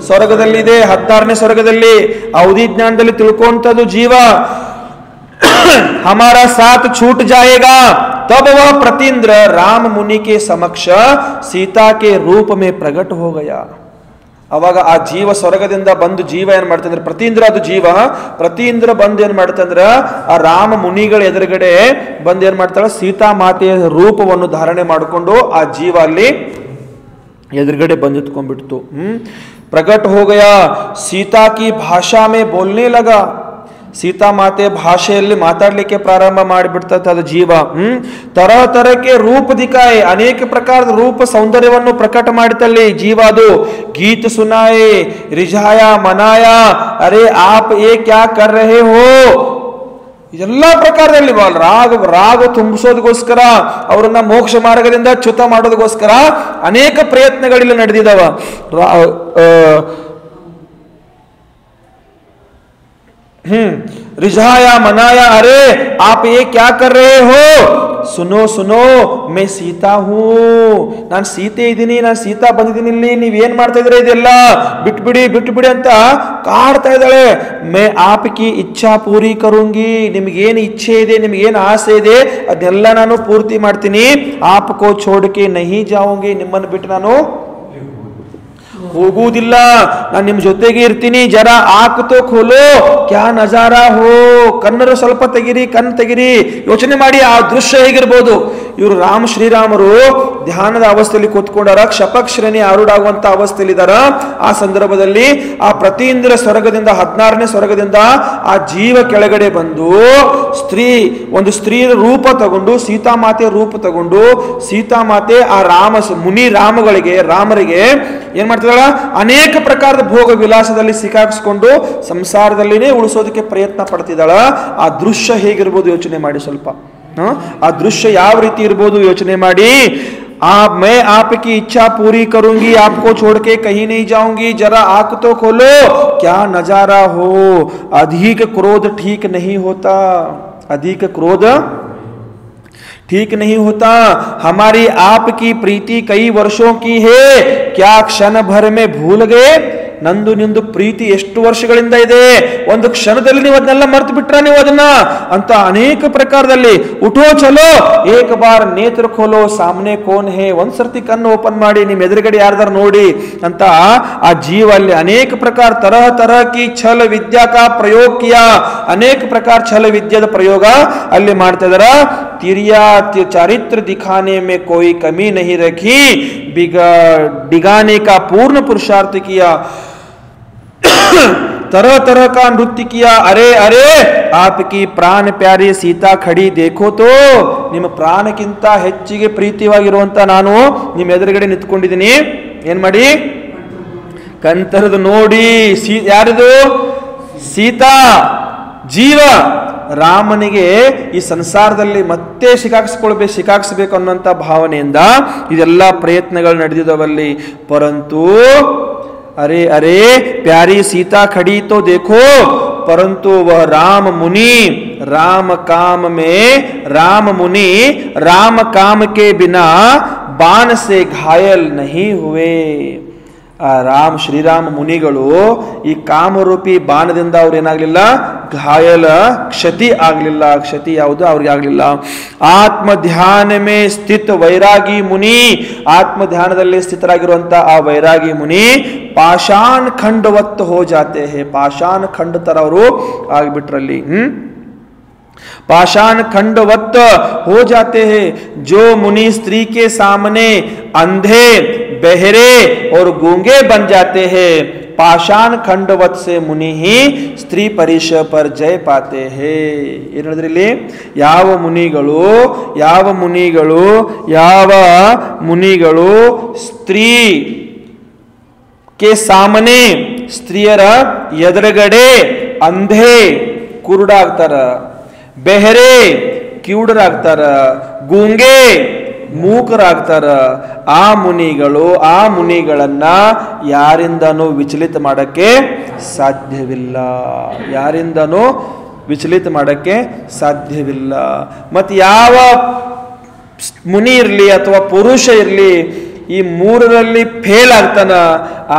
ಸ್ವರ್ಗದಲ್ಲಿದೆ, 16ನೇ ಸ್ವರ್ಗದಲ್ಲಿ ಅವಧಿ ಜ್ಞಾನದಲ್ಲಿ ತಿಳ್ಕೊಂತದ್ದು ಜೀವ. हमारा साथ छूट जाएगा. तब वह प्रतीन्द्र राम मुनि के समक्ष सीता के रूप में प्रकट हो गया. ಅವಾಗ ಆ ಜೀವ ಸ್ವರ್ಗದಿಂದ ಬಂದು ಜೀವ ಏನ್ ಮಾಡ್ತಂದ್ರೆ, ಪ್ರತೀಂದ್ರ ಅದು ಜೀವ, ಪ್ರತೀಂದ್ರ ಬಂದು ಏನ್ ಮಾಡ್ತಂದ್ರ ಆ ರಾಮ ಮುನಿಗಳ ಎದುರುಗಡೆ ಬಂದು ಏನ್ ಮಾಡ್ತಾಳೆ? ಸೀತಾ ಮಾತೆಯ ರೂಪವನ್ನು ಧಾರಣೆ ಮಾಡಿಕೊಂಡು ಆ ಜೀವ ಅಲ್ಲಿ ಎದುರುಗಡೆ ಬಂದು ನಿಂತ್ಕೊಂಡ್ಬಿಡ್ತು. ಪ್ರಕಟ हो गया. सीता की भाषा में बोलने लगा. सीता माते ಭಾಷೆಯಲ್ಲಿ ಮಾತಾಡ್ಲಿಕ್ಕೆ ಪ್ರಾರಂಭ ಮಾಡಿಬಿಡ್ತದೆ ಅದು ಜೀವ. तरह तरह के रूप दिखाए, अनेक प्रकार रूप सौंदर्यವನ್ನು ಪ್ರಕಟ ಮಾಡುತ್ತಲ್ಲಿ ಜೀವ. ಅದು गीत सुनाए, रिझाया, मनाया, अरे आप ये क्या कर रहे हो, ಎಲ್ಲ ಪ್ರಕಾರದಲ್ಲಿ ರಾಗ ತುಂಬಿಸೋದಕ್ಕೋಸ್ಕರ, ಅವರನ್ನ ಮೋಕ್ಷ ಮಾರ್ಗದಿಂದ ಚ್ಯುತ ಮಾಡೋದಕ್ಕೋಸ್ಕರ ಅನೇಕ ಪ್ರಯತ್ನಗಳಿಲ್ಲ ನಡೆದಿದ್ದಾವ. रिझाया, मनाया, अरे आप ये क्या कर रहे हो, सुनो सुनो मैं सीता हूं, ನಾನು ಸೀತೆ ಇದ್ದೀನಿ, ನಾನು ಸೀತಾ ಬಂದಿದ್ದೀನಿ, ಇಲ್ಲಿ ನೀವೇನ್ ಮಾಡ್ತಾ ಇದ್ರೆ ಇದೆಲ್ಲ ಬಿಟ್ಬಿಡಿ ಅಂತ ಕಾಡ್ತಾ ಇದ್ದಾಳೆ. ಮೇ ಆಪ್ಕಿ ಇಚ್ಛಾ ಪೂರಿ ಕರುಂಗಿ, ನಿಮ್ಗೇನು ಇಚ್ಛೆ ಇದೆ, ನಿಮ್ಗೇನು ಆಸೆ ಇದೆ ಅದನ್ನೆಲ್ಲ ನಾನು ಪೂರ್ತಿ ಮಾಡ್ತೀನಿ. ಆಪ್ಕೋ ಛೋಡ್ಕೆ ನಹಿ ಜಾऊंगी, ನಿಮ್ಮನ್ನು ಬಿಟ್ಟು ನಾನು ಹೋಗುವುದಿಲ್ಲ, ನಾನು ನಿಮ್ಮ ಜೊತೆಗೆ ಇರ್ತೀನಿ. ಜರ ಆಕ್ ತೋ ಖೋಲೋ, ಕ್ಯಾ ನಜಾರಾ ಹೋ, ಕಣ್ಣರು ಸ್ವಲ್ಪ ತೆಗಿರಿ, ಕಣ್ಣು ತೆಗಿರಿ, ಯೋಚನೆ ಮಾಡಿ ಆ ದೃಶ್ಯ ಹೇಗಿರ್ಬೋದು. ಇವರು ಶ್ರೀರಾಮರು ಧ್ಯಾನದ ಅವಸ್ಥೆಯಲ್ಲಿ ಕೂತ್ಕೊಂಡಾರ, ಕ್ಷಪಕ್ ಶ್ರೇಣಿ ಆರೂಢಾಗುವಂತ ಅವಸ್ಥೆಯಲ್ಲಿ ಇದಾರ. ಆ ಸಂದರ್ಭದಲ್ಲಿ ಆ ಪ್ರತೀಂದ್ರ ಸ್ವರ್ಗದಿಂದ 16ನೇ ಸ್ವರ್ಗದಿಂದ ಆ ಜೀವ ಕೆಳಗಡೆ ಬಂದು ಒಂದು ಸ್ತ್ರೀಯ ರೂಪ ತಗೊಂಡು, ಸೀತಾಮಾತೆ ರೂಪ ತಗೊಂಡು, ಸೀತಾಮಾತೆ ಆ ರಾಮರಿಗೆ ಏನ್ ಮಾಡ್ತಿದ್ದಾಳ? ಅನೇಕ ಪ್ರಕಾರದ ಭೋಗ ವಿಲಾಸದಲ್ಲಿ ಸಿಕ್ಕಾಕಿಸ್ಕೊಂಡು ಸಂಸಾರದಲ್ಲಿನೇ ಉಳಿಸೋದಕ್ಕೆ ಪ್ರಯತ್ನ ಪಡ್ತಿದ್ದಾಳ. ಆ ದೃಶ್ಯ ಹೇಗಿರ್ಬೋದು ಯೋಚನೆ ಮಾಡಿ ಸ್ವಲ್ಪ. ಆ ದೃಶ್ಯ ಯಾವ ರೀತಿ ಇರ್ಬೋದು ಯೋಚನೆ ಮಾಡಿ. मैं आपकी इच्छा पूरी करूंगी, आपको छोड़ के कहीं नहीं जाऊंगी, जरा आंख तो खोलो, क्या नजारा हो. अधिक क्रोध ठीक नहीं होता, अधिक क्रोध ठीक नहीं होता. हमारी आपकी प्रीति कई वर्षों की है, क्या क्षण भर में भूल गए. ನಂದು ನಿಂದು ಪ್ರೀತಿ ಎಷ್ಟು ವರ್ಷಗಳಿಂದ ಇದೆ, ಒಂದು ಕ್ಷಣದಲ್ಲಿ ನೀವು ಅದನ್ನೆಲ್ಲ ಮರ್ತು ಬಿಟ್ರ ನೀವು ಅದನ್ನ ಅಂತ ಅನೇಕ ಪ್ರಕಾರದಲ್ಲಿ. ಉಠೋ ಚಲೋ ಏಕ ಬಾರ್ ನೇತ್ರ ಖೋಲೋ ಸಾಮನೆ ಕೋನ್ ಹೇ, ಒಂದ್ಸರ್ತಿ ಕಣ್ಣು ಓಪನ್ ಮಾಡಿ ನಿಮ್ ಎದುರುಗಡೆ ಯಾರ್ದಾರ ನೋಡಿ ಅಂತ ಆ ಜೀವ ಅಲ್ಲಿ ಅನೇಕ ಪ್ರಕಾರ ತರಹ ತರಹ ಕಿ ಛಲ ವಿದ್ಯಾ ಕಾ ಪ್ರಯೋಗ ಕಿಯಾ, ಅನೇಕ ಪ್ರಕಾರ ಛಲ ವಿದ್ಯಾದ ಪ್ರಯೋಗ ಅಲ್ಲಿ ಮಾಡ್ತಾ ಇದಾರ. ತಿರಿಯಾ ಚಾರಿತ್ರ ದಿಖಾನೆ ಮೇ ಕೋಯಿ ಕಮಿ ನಹಿ ರಖಿ, डिगाने का पूर्ण पुरुषार्थ किया, तरह तरह का नृत्य किया. अरे अरे आपकी प्राण प्यारी सीता खड़ी देखो तो, ನಿಮ್ಮ ಪ್ರಾಣಕ್ಕಿಂತ ಹೆಚ್ಚಿಗೆ ಪ್ರೀತಿವಾಗಿರುವಂತ ನಾನು ನಿಮ್ಮ ಎದುರುಗಡೆ ನಿಂತ್ಕೊಂಡಿದ್ದೀನಿ, ಏನ್ ಮಾಡಿ ಕಣ್ತರದು ನೋಡಿ. ಯಾರಿದು? ಸೀತಾ ಜೀವ. ರಾಮನಿಗೆ ಈ ಸಂಸಾರದಲ್ಲಿ ಮತ್ತೆ ಸಿಕ್ಕಾಕ್ಸ್ಬೇಕು ಅನ್ನುವಂಥ ಭಾವನೆಯಿಂದ ಇದೆಲ್ಲ ಪ್ರಯತ್ನಗಳು ನಡೆದಿದವಲ್ಲಿ. ಪರಂತು ಅರೆ ಅರೆ ಪ್ಯಾರಿ ಸೀತಾ ಖಡಿ ತೋ ದೇಖೋ, परंतु वह राम मुनि राम काम में राम मुनि राम काम के बिना बाण से घायल नहीं हुए. ರಾಮ್ ಶ್ರೀರಾಮ ಮುನಿಗಳು ಈ ಕಾಮರೂಪಿ ಬಾಣದಿಂದ ಅವ್ರು ಏನಾಗ್ಲಿಲ್ಲ, ಘಾಯಲ ಕ್ಷತಿ ಆಗ್ಲಿಲ್ಲ. ಕ್ಷತಿ ಯಾವುದು ಅವ್ರಿಗೆ ಆಗ್ಲಿಲ್ಲ. ಆತ್ಮ ಧ್ಯಾನ ಮೇ ಸ್ಥಿತ ವೈರಾಗಿ ಮುನಿ, ಆತ್ಮ ಧ್ಯಾನದಲ್ಲಿ ಸ್ಥಿತರಾಗಿರುವಂತ ಆ ವೈರಾಗಿ ಮುನಿ ಪಾಷಾಣ ಖಂಡವತ್ ಹೋ ಜಾತೆ ಹೇ, ಪಾಷಾಣ ಖಂಡ ತರ ಅವರು ಆಗ್ಬಿಟ್ರಲ್ಲಿ. पाषाण खंडवत हो जाते हैं. जो मुनि स्त्री के सामने अंधे बहरे और गूंगे बन जाते हैं, पाषाण खंडवत से मुनि ही स्त्री परिषय पर जय पाते हैं. ಏನು ಹೇಳಿದ್ರಿ ಇಲ್ಲಿ? ಯಾವ ಮುನಿಗಳು ಸ್ತ್ರೀ ಕೆ ಸಾಮನೆ, ಸ್ತ್ರೀಯರ ಎದುರುಗಡೆ ಅಂಧೆ ಕುರುಡಾಗ್ತಾರ, ಬೆಹರೆ ಕಿವುಡರಾಗ್ತಾರ, ಗೂಂಗೆ ಮೂಕರಾಗ್ತಾರ. ಆ ಮುನಿಗಳನ್ನ ಯಾರಿಂದನೂ ವಿಚಲಿತ ಮಾಡಕ್ಕೆ ಸಾಧ್ಯವಿಲ್ಲ, ಯಾರಿಂದನೂ ವಿಚಲಿತ ಮಾಡಕ್ಕೆ ಸಾಧ್ಯವಿಲ್ಲ. ಮತ್ತು ಯಾವ ಮುನಿ ಇರಲಿ ಅಥವಾ ಪುರುಷ ಇರಲಿ, ಈ ಮೂರರಲ್ಲಿ ಫೇಲ್ ಆಗ್ತಾನ,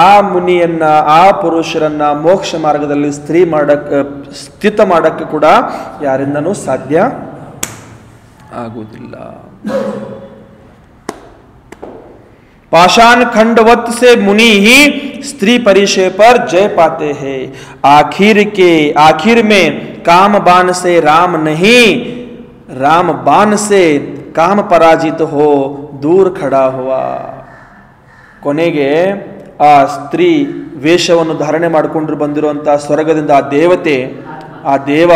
ಆ ಮುನಿಯನ್ನ ಆ ಪುರುಷರನ್ನ ಮೋಕ್ಷ ಮಾರ್ಗದಲ್ಲಿ ಸ್ಥಿತ ಮಾಡಕ್ಕೆ ಕೂಡ ಯಾರಿಂದನೂ ಸಾಧ್ಯ ಆಗುವುದಿಲ್ಲ. पाषाण खंडवत से मुनि ही स्त्री परिचय पर जय पाते हैं. आखिर में काम बाण से राम नहीं, राम बाण से काम पराजित हो दूर खड़ा हुआ. ಕೊನೆಗೆ ಆ ಸ್ತ್ರೀ ವೇಷವನ್ನು ಧಾರಣೆ ಮಾಡಿಕೊಂಡು ಬಂದಿರುವಂತಹ ಸ್ವರ್ಗದಿಂದ ಆ ದೇವ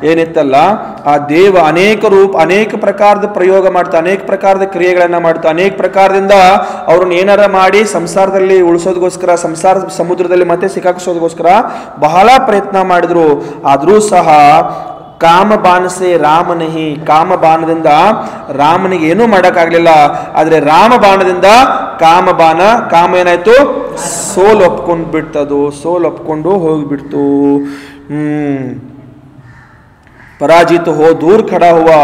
ಏನಿತ್ತಲ್ಲ, ಆ ದೇವ ಅನೇಕ ಪ್ರಕಾರದ ಪ್ರಯೋಗ ಮಾಡ್ತಾ, ಅನೇಕ ಪ್ರಕಾರದ ಕ್ರಿಯೆಗಳನ್ನ ಮಾಡ್ತಾ, ಅನೇಕ ಪ್ರಕಾರದಿಂದ ಅವ್ರನ್ನ ಏನಾರ ಮಾಡಿ ಸಂಸಾರದಲ್ಲಿ ಉಳಿಸೋದಕ್ಕೋಸ್ಕರ, ಸಂಸಾರ ಸಮುದ್ರದಲ್ಲಿ ಮತ್ತೆ ಸಿಕ್ಕಾಕಿಸೋದಕ್ಕೋಸ್ಕರ ಬಹಳ ಪ್ರಯತ್ನ ಮಾಡಿದ್ರು. ಆದರೂ ಸಹ ಕಾಮಬಾಣ ಸೇ ರಾಮ ನಹಿ, ಕಾಮಬಾಣದಿಂದ ರಾಮನಿಗೆ ಏನೂ ಮಾಡೋಕ್ಕಾಗಲಿಲ್ಲ. ಆದರೆ ರಾಮಬಾಣದಿಂದ ಕಾಮ ಏನಾಯ್ತು, ಸೋಲ್ ಒಪ್ಕೊಂಡು ಹೋಗ್ಬಿಡ್ತು. पराजित हो दूर खड़ा हुआ.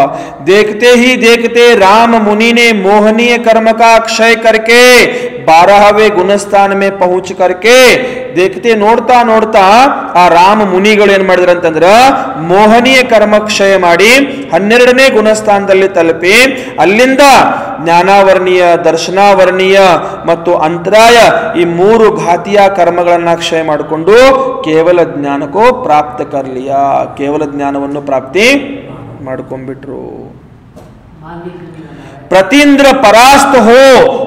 देखते ही देखते राम मुनि ने मोहनीय कर्म का क्षय करके 12वें गुणस्थान में पहुंच करके, देखते ನೋಡ್ತಾ ಆ ರಾಮ ಮುನಿಗಳು ಏನ್ ಮಾಡಿದ್ರು ಅಂತಂದ್ರ ಮೋಹನೀಯ ಕರ್ಮ ಕ್ಷಯ ಮಾಡಿ 12ನೇ ಗುಣಸ್ಥಾನದಲ್ಲಿ ತಲುಪಿ, ಅಲ್ಲಿಂದ ಜ್ಞಾನಾವರ್ಣೀಯ, ದರ್ಶನಾವರ್ಣೀಯ ಮತ್ತು ಅಂತರಾಯ ಈ 3 ಘಾತಿಯ ಕರ್ಮಗಳನ್ನ ಕ್ಷಯ ಮಾಡಿಕೊಂಡು ಕೇವಲ ಜ್ಞಾನಕ್ಕೂ ಪ್ರಾಪ್ತ ಕರ್ಲಿಯ, ಕೇವಲ ಜ್ಞಾನವನ್ನು ಪ್ರಾಪ್ತಿ ಮಾಡ್ಕೊಂಡ್ಬಿಟ್ರು. ಪ್ರತೀಂದ್ರ ಪರಾಸ್ತ ಹೋ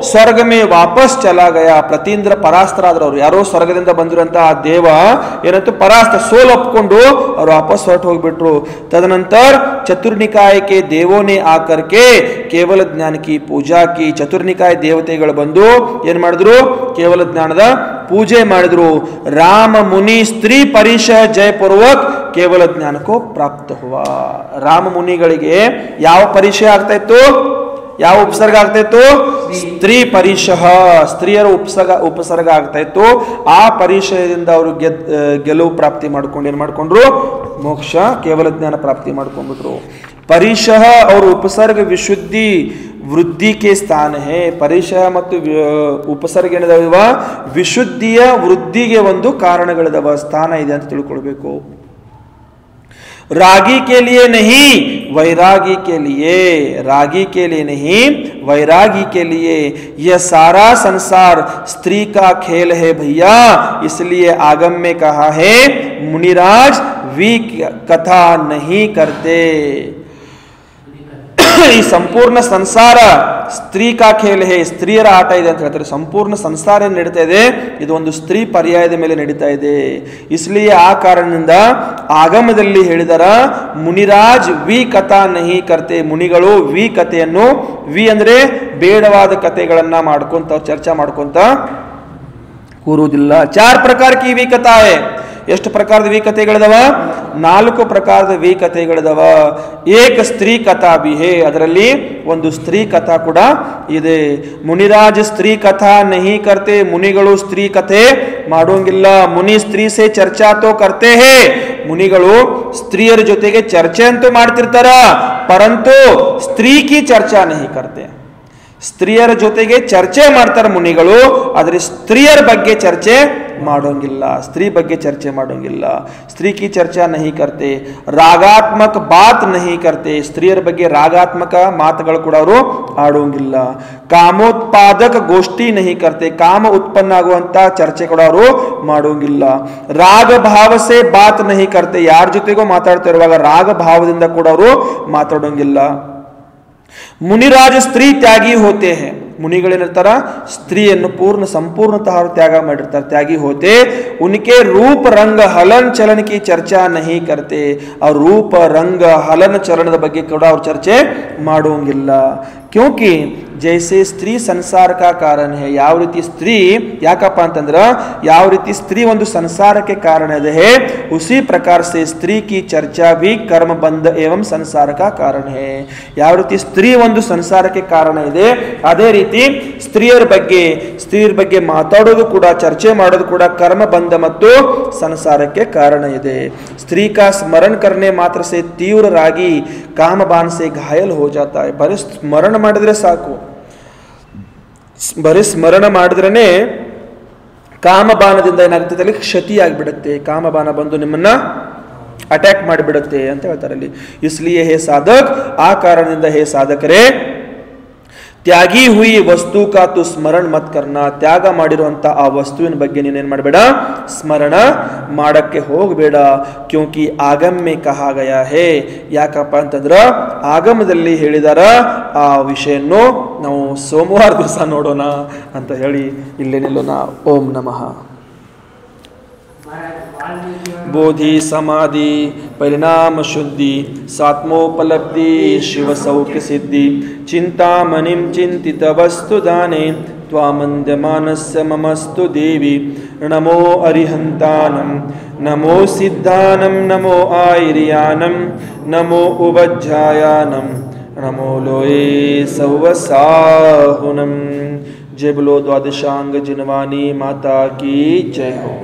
ಸ್ವರ್ಗ ಮೇ ವಾಪಸ್ ಚಲಾ ಗಯಾ. ಪ್ರತೀಂದ್ರ ಪರಾಸ್ತರಾದ್ರು, ಯಾರೋ ಸ್ವರ್ಗದಿಂದ ಬಂದಿರುವಂತ ಆ ದೇವ ಏನಂತ ಪರಾಸ್ತ, ಸೋಲ್ ಒಪ್ಕೊಂಡು ಅವ್ರು ವಾಪಸ್ ಹೊರಟು ಹೋಗ್ಬಿಟ್ರು. ತದನಂತರ ಚತುರ್ನಿಕಾಯ ಕೆ ದೇವೋನೆ ಆಕರ್ಕೆ ಕೇವಲ ಜ್ಞಾನ ಕಿ ಪೂಜಾ ಕಿ. ಚತುರ್ನಿಕಾಯ ದೇವತೆಗಳು ಬಂದು ಏನ್ ಮಾಡಿದ್ರು, ಕೇವಲ ಜ್ಞಾನದ ಪೂಜೆ ಮಾಡಿದ್ರು. ರಾಮ ಮುನಿ ಸ್ತ್ರೀ ಪರಿಚಯ ಜಯಪೂರ್ವಕ್ ಕೇವಲ ಜ್ಞಾನಕ್ಕೂ ಪ್ರಾಪ್ತ ಹುವ. ರಾಮ ಮುನಿಗಳಿಗೆ ಯಾವ ಪರಿಚಯ ಆಗ್ತಾ ಇತ್ತು, ಯಾವ ಉಪಸರ್ಗ ಆಗ್ತಾ ಇತ್ತು? ಸ್ತ್ರೀ ಪರಿಚಯ, ಸ್ತ್ರೀಯರ ಉಪಸರ್ಗ ಆಗ್ತಾ ಇತ್ತು. ಆ ಪರಿಚಯದಿಂದ ಅವರು ಗೆಲುವು ಪ್ರಾಪ್ತಿ ಮಾಡ್ಕೊಂಡು ಏನ್ ಮಾಡ್ಕೊಂಡ್ರು, ಮೋಕ್ಷ ಕೇವಲ ಜ್ಞಾನ ಪ್ರಾಪ್ತಿ ಮಾಡ್ಕೊಂಡ್ಬಿಟ್ರು. ಪರಿಶಃ और उपसर्ग विशुद्धि ವೃದ್ಧಿ ಕೆ ಸ್ಥಾನ ಹೇ. ಪರಿಶಃ ಮತ್ತು ಉಪಸರ್ಗ ಏನಿದಾವ ವಿಶುದ್ಧಿಯ ವೃದ್ಧಿಗೆ ಒಂದು ಕಾರಣಗಳಿದಾವ, ಸ್ಥಾನ ಇದೆ ಅಂತ ತಿಳ್ಕೊಳ್ಬೇಕು. रागी के लिए नहीं वैरागी के लिए, रागी के लिए नहीं वैरागी के लिए. यह सारा संसार स्त्री का खेल है भैया, इसलिए आगम में कहा है मुनिराज वी कथा नहीं करते. ಈ ಸಂಪೂರ್ಣ ಸಂಸಾರ ಸ್ತ್ರೀ ಕಾ ಖೇಲ್ ಹೇ, ಸ್ತ್ರೀಯರ ಆಟ ಇದೆ ಅಂತ ಹೇಳ್ತಾರೆ. ಸಂಪೂರ್ಣ ಸಂಸಾರ ನಡೀತಾ ಇದೆ, ಇದು ಒಂದು ಸ್ತ್ರೀ ಪರ್ಯಾಯದ ಮೇಲೆ ನಡೀತಾ ಇದೆ. ಇಸ್ಲಿಯೇ ಆ ಕಾರಣದಿಂದ ಆಗಮದಲ್ಲಿ ಹೇಳಿದರ ಮುನಿರಾಜ್ ವಿ ಕಥಾ ನಹಿ ಕರ್ತೆ, ಮುನಿಗಳು ವಿ ಕಥೆಯನ್ನು, ವಿ ಅಂದ್ರೆ ಬೇಡವಾದ ಕಥೆಗಳನ್ನ ಮಾಡ್ಕೊಂತ ಚರ್ಚಾ ಮಾಡ್ಕೊಂತ ಕೂರುವುದಿಲ್ಲ. 4 ಪ್ರಕಾರ ಕಿ ವಿ ಕಥಾ ಹೇ. ಎಷ್ಟು ಪ್ರಕಾರದ ವಿ ಕಥೆಗಳಿದಾವ? 4 ಪ್ರಕಾರದ ವಿ ಕಥೆಗಳಿದಾವ. ಏಕ ಸ್ತ್ರೀ ಕಥಾ ಬಿ ಹೇ, ಅದರಲ್ಲಿ ಒಂದು ಸ್ತ್ರೀ ಕಥಾ ಕೂಡ ಇದೆ. ಮುನಿರಾಜ್ ಸ್ತ್ರೀ ಕಥಾ ನಹಿ ಕರ್ತೆ, ಮುನಿಗಳು ಸ್ತ್ರೀ ಕಥೆ ಮಾಡೋಂಗಿಲ್ಲ. ಮುನಿ ಸ್ತ್ರೀ ಸೇ ಚರ್ಚಾ ತೋ ಕರ್ತೆ ಹೇ, ಮುನಿಗಳು ಸ್ತ್ರೀಯರ ಜೊತೆಗೆ ಚರ್ಚೆ ಅಂತೂ ಮಾಡ್ತಿರ್ತಾರ, ಪರಂತು ಸ್ತ್ರೀ ಕಿ ಚರ್ಚಾ ನಹಿ ಕರ್ತೆ. ಸ್ತ್ರೀಯರ ಜೊತೆಗೆ ಚರ್ಚೆ ಮಾಡ್ತಾರೆ ಮುನಿಗಳು, ಆದರೆ ಸ್ತ್ರೀಯರ ಬಗ್ಗೆ ಚರ್ಚೆ ಮಾಡೋಂಗಿಲ್ಲ, ಸ್ತ್ರೀ ಬಗ್ಗೆ ಚರ್ಚೆ ಮಾಡೋಂಗಿಲ್ಲ. ಸ್ತ್ರೀ ಕಿ ಚರ್ಚಾ ನಹಿ ಕರ್ತೆ. ರಾಗಾತ್ಮಕ ಬಾತ್ ನಹಿ ಕರ್ತೆ, ಸ್ತ್ರೀಯರ ಬಗ್ಗೆ ರಾಗಾತ್ಮಕ ಮಾತುಗಳು ಕೂಡ ಅವರು ಆಡೋಂಗಿಲ್ಲ. ಕಾಮೋತ್ಪಾದಕ ಗೋಷ್ಠಿ ನಹಿ ಕರ್ತೆ, ಕಾಮ ಉತ್ಪನ್ನ ಆಗುವಂತ ಚರ್ಚೆ ಕೂಡ ಅವರು ಮಾಡೋಂಗಿಲ್ಲ. ರಾಗ ಭಾವಸೆ ಬಾತ್ ನಹಿ ಕರ್ತೆ, ಯಾರ ಜೊತೆಗೂ ಮಾತಾಡ್ತಾ ಇರುವಾಗ ರಾಗ ಭಾವದಿಂದ ಕೂಡ ಅವರು ಮಾತಾಡೋಂಗಿಲ್ಲ. ಮುನಿರಾಜ ಸ್ತ್ರೀ ತ್ಯಾಗಿ ಹೋತೆ ಹೇ, ಮುನಿಗಳೇನಿರ್ತಾರ ಸ್ತ್ರೀಯನ್ನು ಸಂಪೂರ್ಣತಃ ತ್ಯಾಗ ಮಾಡಿರ್ತಾರೆ, ತ್ಯಾಗಿ ಹೋತೆ. ಉನಕೆ ರೂಪ ರಂಗ ಹಲನ್ ಚಲನ ಕಿ ಚರ್ಚಾ ನಹಿ ಕರ್ತೆ, ಆ ರೂಪ ರಂಗ ಹಲನ ಚಲನದ ಬಗ್ಗೆ ಕೂಡ ಅವ್ರು ಚರ್ಚೆ ಮಾಡೋಂಗಿಲ್ಲ. ಕ್ಯೋಂಕಿ ಜೈಸೆ ಸ್ತ್ರೀ ಸಂಸಾರ ಕಾ ಕಾರಣ ಹೇ, ಯಾವ ರೀತಿ ಸ್ತ್ರೀ ಯಾಕಪ್ಪ ಅಂತಂದ್ರ ಯಾವ ರೀತಿ ಸ್ತ್ರೀ ಒಂದು ಸಂಸಾರಕ್ಕೆ ಕಾರಣ ಇದೆ ಹೇ, ಉಸಿ ಪ್ರಕಾರ ಸೆ ಸ್ತ್ರೀ ಕಿ ಚರ್ಚಾ ಭಿ ಕರ್ಮ ಬಂಧ ಏವಂ ಸಂಸಾರ ಕಾ ಕಾರಣ ಹೇ. ಯಾವ ರೀತಿ ಸ್ತ್ರೀ ಒಂದು ಸಂಸಾರಕ್ಕೆ ಕಾರಣ ಇದೆ, ಅದೇ ರೀತಿ ಸ್ತ್ರೀಯರ ಬಗ್ಗೆ ಮಾತಾಡೋದು ಕೂಡ, ಚರ್ಚೆ ಮಾಡೋದು ಕೂಡ ಕರ್ಮ ಬಂಧ ಮತ್ತು ಸಂಸಾರಕ್ಕೆ ಕಾರಣ ಇದೆ. ಸ್ತ್ರೀ ಕಾ ಸ್ಮರಣ ಕರ್ನೆ ಮಾತ್ರ ಸೆ ತೀವ್ರ ರಾಗಿ ಕಾಮ ಬಾನ್ ಸೆ ಘಾಯಲ್ ಹೋ ಜಾತಾ ಹೈ. ಬರೀ ಸ್ಮರಣ ಮಾಡಿದ್ರೆ ಸಾಕು, ಬರೀ ಸ್ಮರಣ ಮಾಡಿದ್ರೇನೆ ಕಾಮಬಾಣದಿಂದ ಏನಾಗ್ತದೆ ಅಲ್ಲಿ ಕ್ಷತಿ ಆಗಿಬಿಡುತ್ತೆ, ಕಾಮಬಾಣ ಬಂದು ನಿಮ್ಮನ್ನ ಅಟ್ಯಾಕ್ ಮಾಡಿಬಿಡುತ್ತೆ ಅಂತ ಹೇಳ್ತಾರೆ ಅಲ್ಲಿ. ಇಸ್ಲಿಯೇ ಹೇ ಸಾಧಕ್, ಆ ಕಾರಣದಿಂದ ಹೇ ಸಾಧಕರೇ, ತ್ಯಾಗಿ ಹುಯಿ ವಸ್ತು ಕಾ ತು ಸ್ಮರಣ ಮತ್ ಕರ್ನ, ತ್ಯಾಗ ಮಾಡಿರುವಂತ ಆ ವಸ್ತುವಿನ ಬಗ್ಗೆ ನೀನೇನ್ ಮಾಡಬೇಡ, ಸ್ಮರಣ ಮಾಡಕ್ಕೆ ಹೋಗಬೇಡ. ಕ್ಯೋಂಕಿ ಆಗಮ್ಮೆ ಕಹಾ ಗಯಾ ಹೇ, ಯಾಕಪ್ಪ ಅಂತಂದ್ರ ಆಗಮದಲ್ಲಿ ಹೇಳಿದಾರ ಆ ವಿಷಯನ್ನು ನಾವು ಸೋಮವಾರ ದಿವಸ ನೋಡೋಣ ಅಂತ ಹೇಳಿ ಇಲ್ಲೇ ನಿಲ್ಲೋಣ. ಓಂ ನಮಃ. बोधि समाधि परिणाम शुद्धि सात्मोपलब्धि शिव सौख्य सिद्धि चिंतामणिं चिंतित वस्तु दाने त्वामंद्यमानस्य ममस्तु देवी. नमो अरिहंतानं नमो सिद्धानं नमो आयर्यानं नमो उवज्जायानं नमो लोये सौवसाहुनं. जय बोलो द्वादशांग जिनवानी माता की जय हो.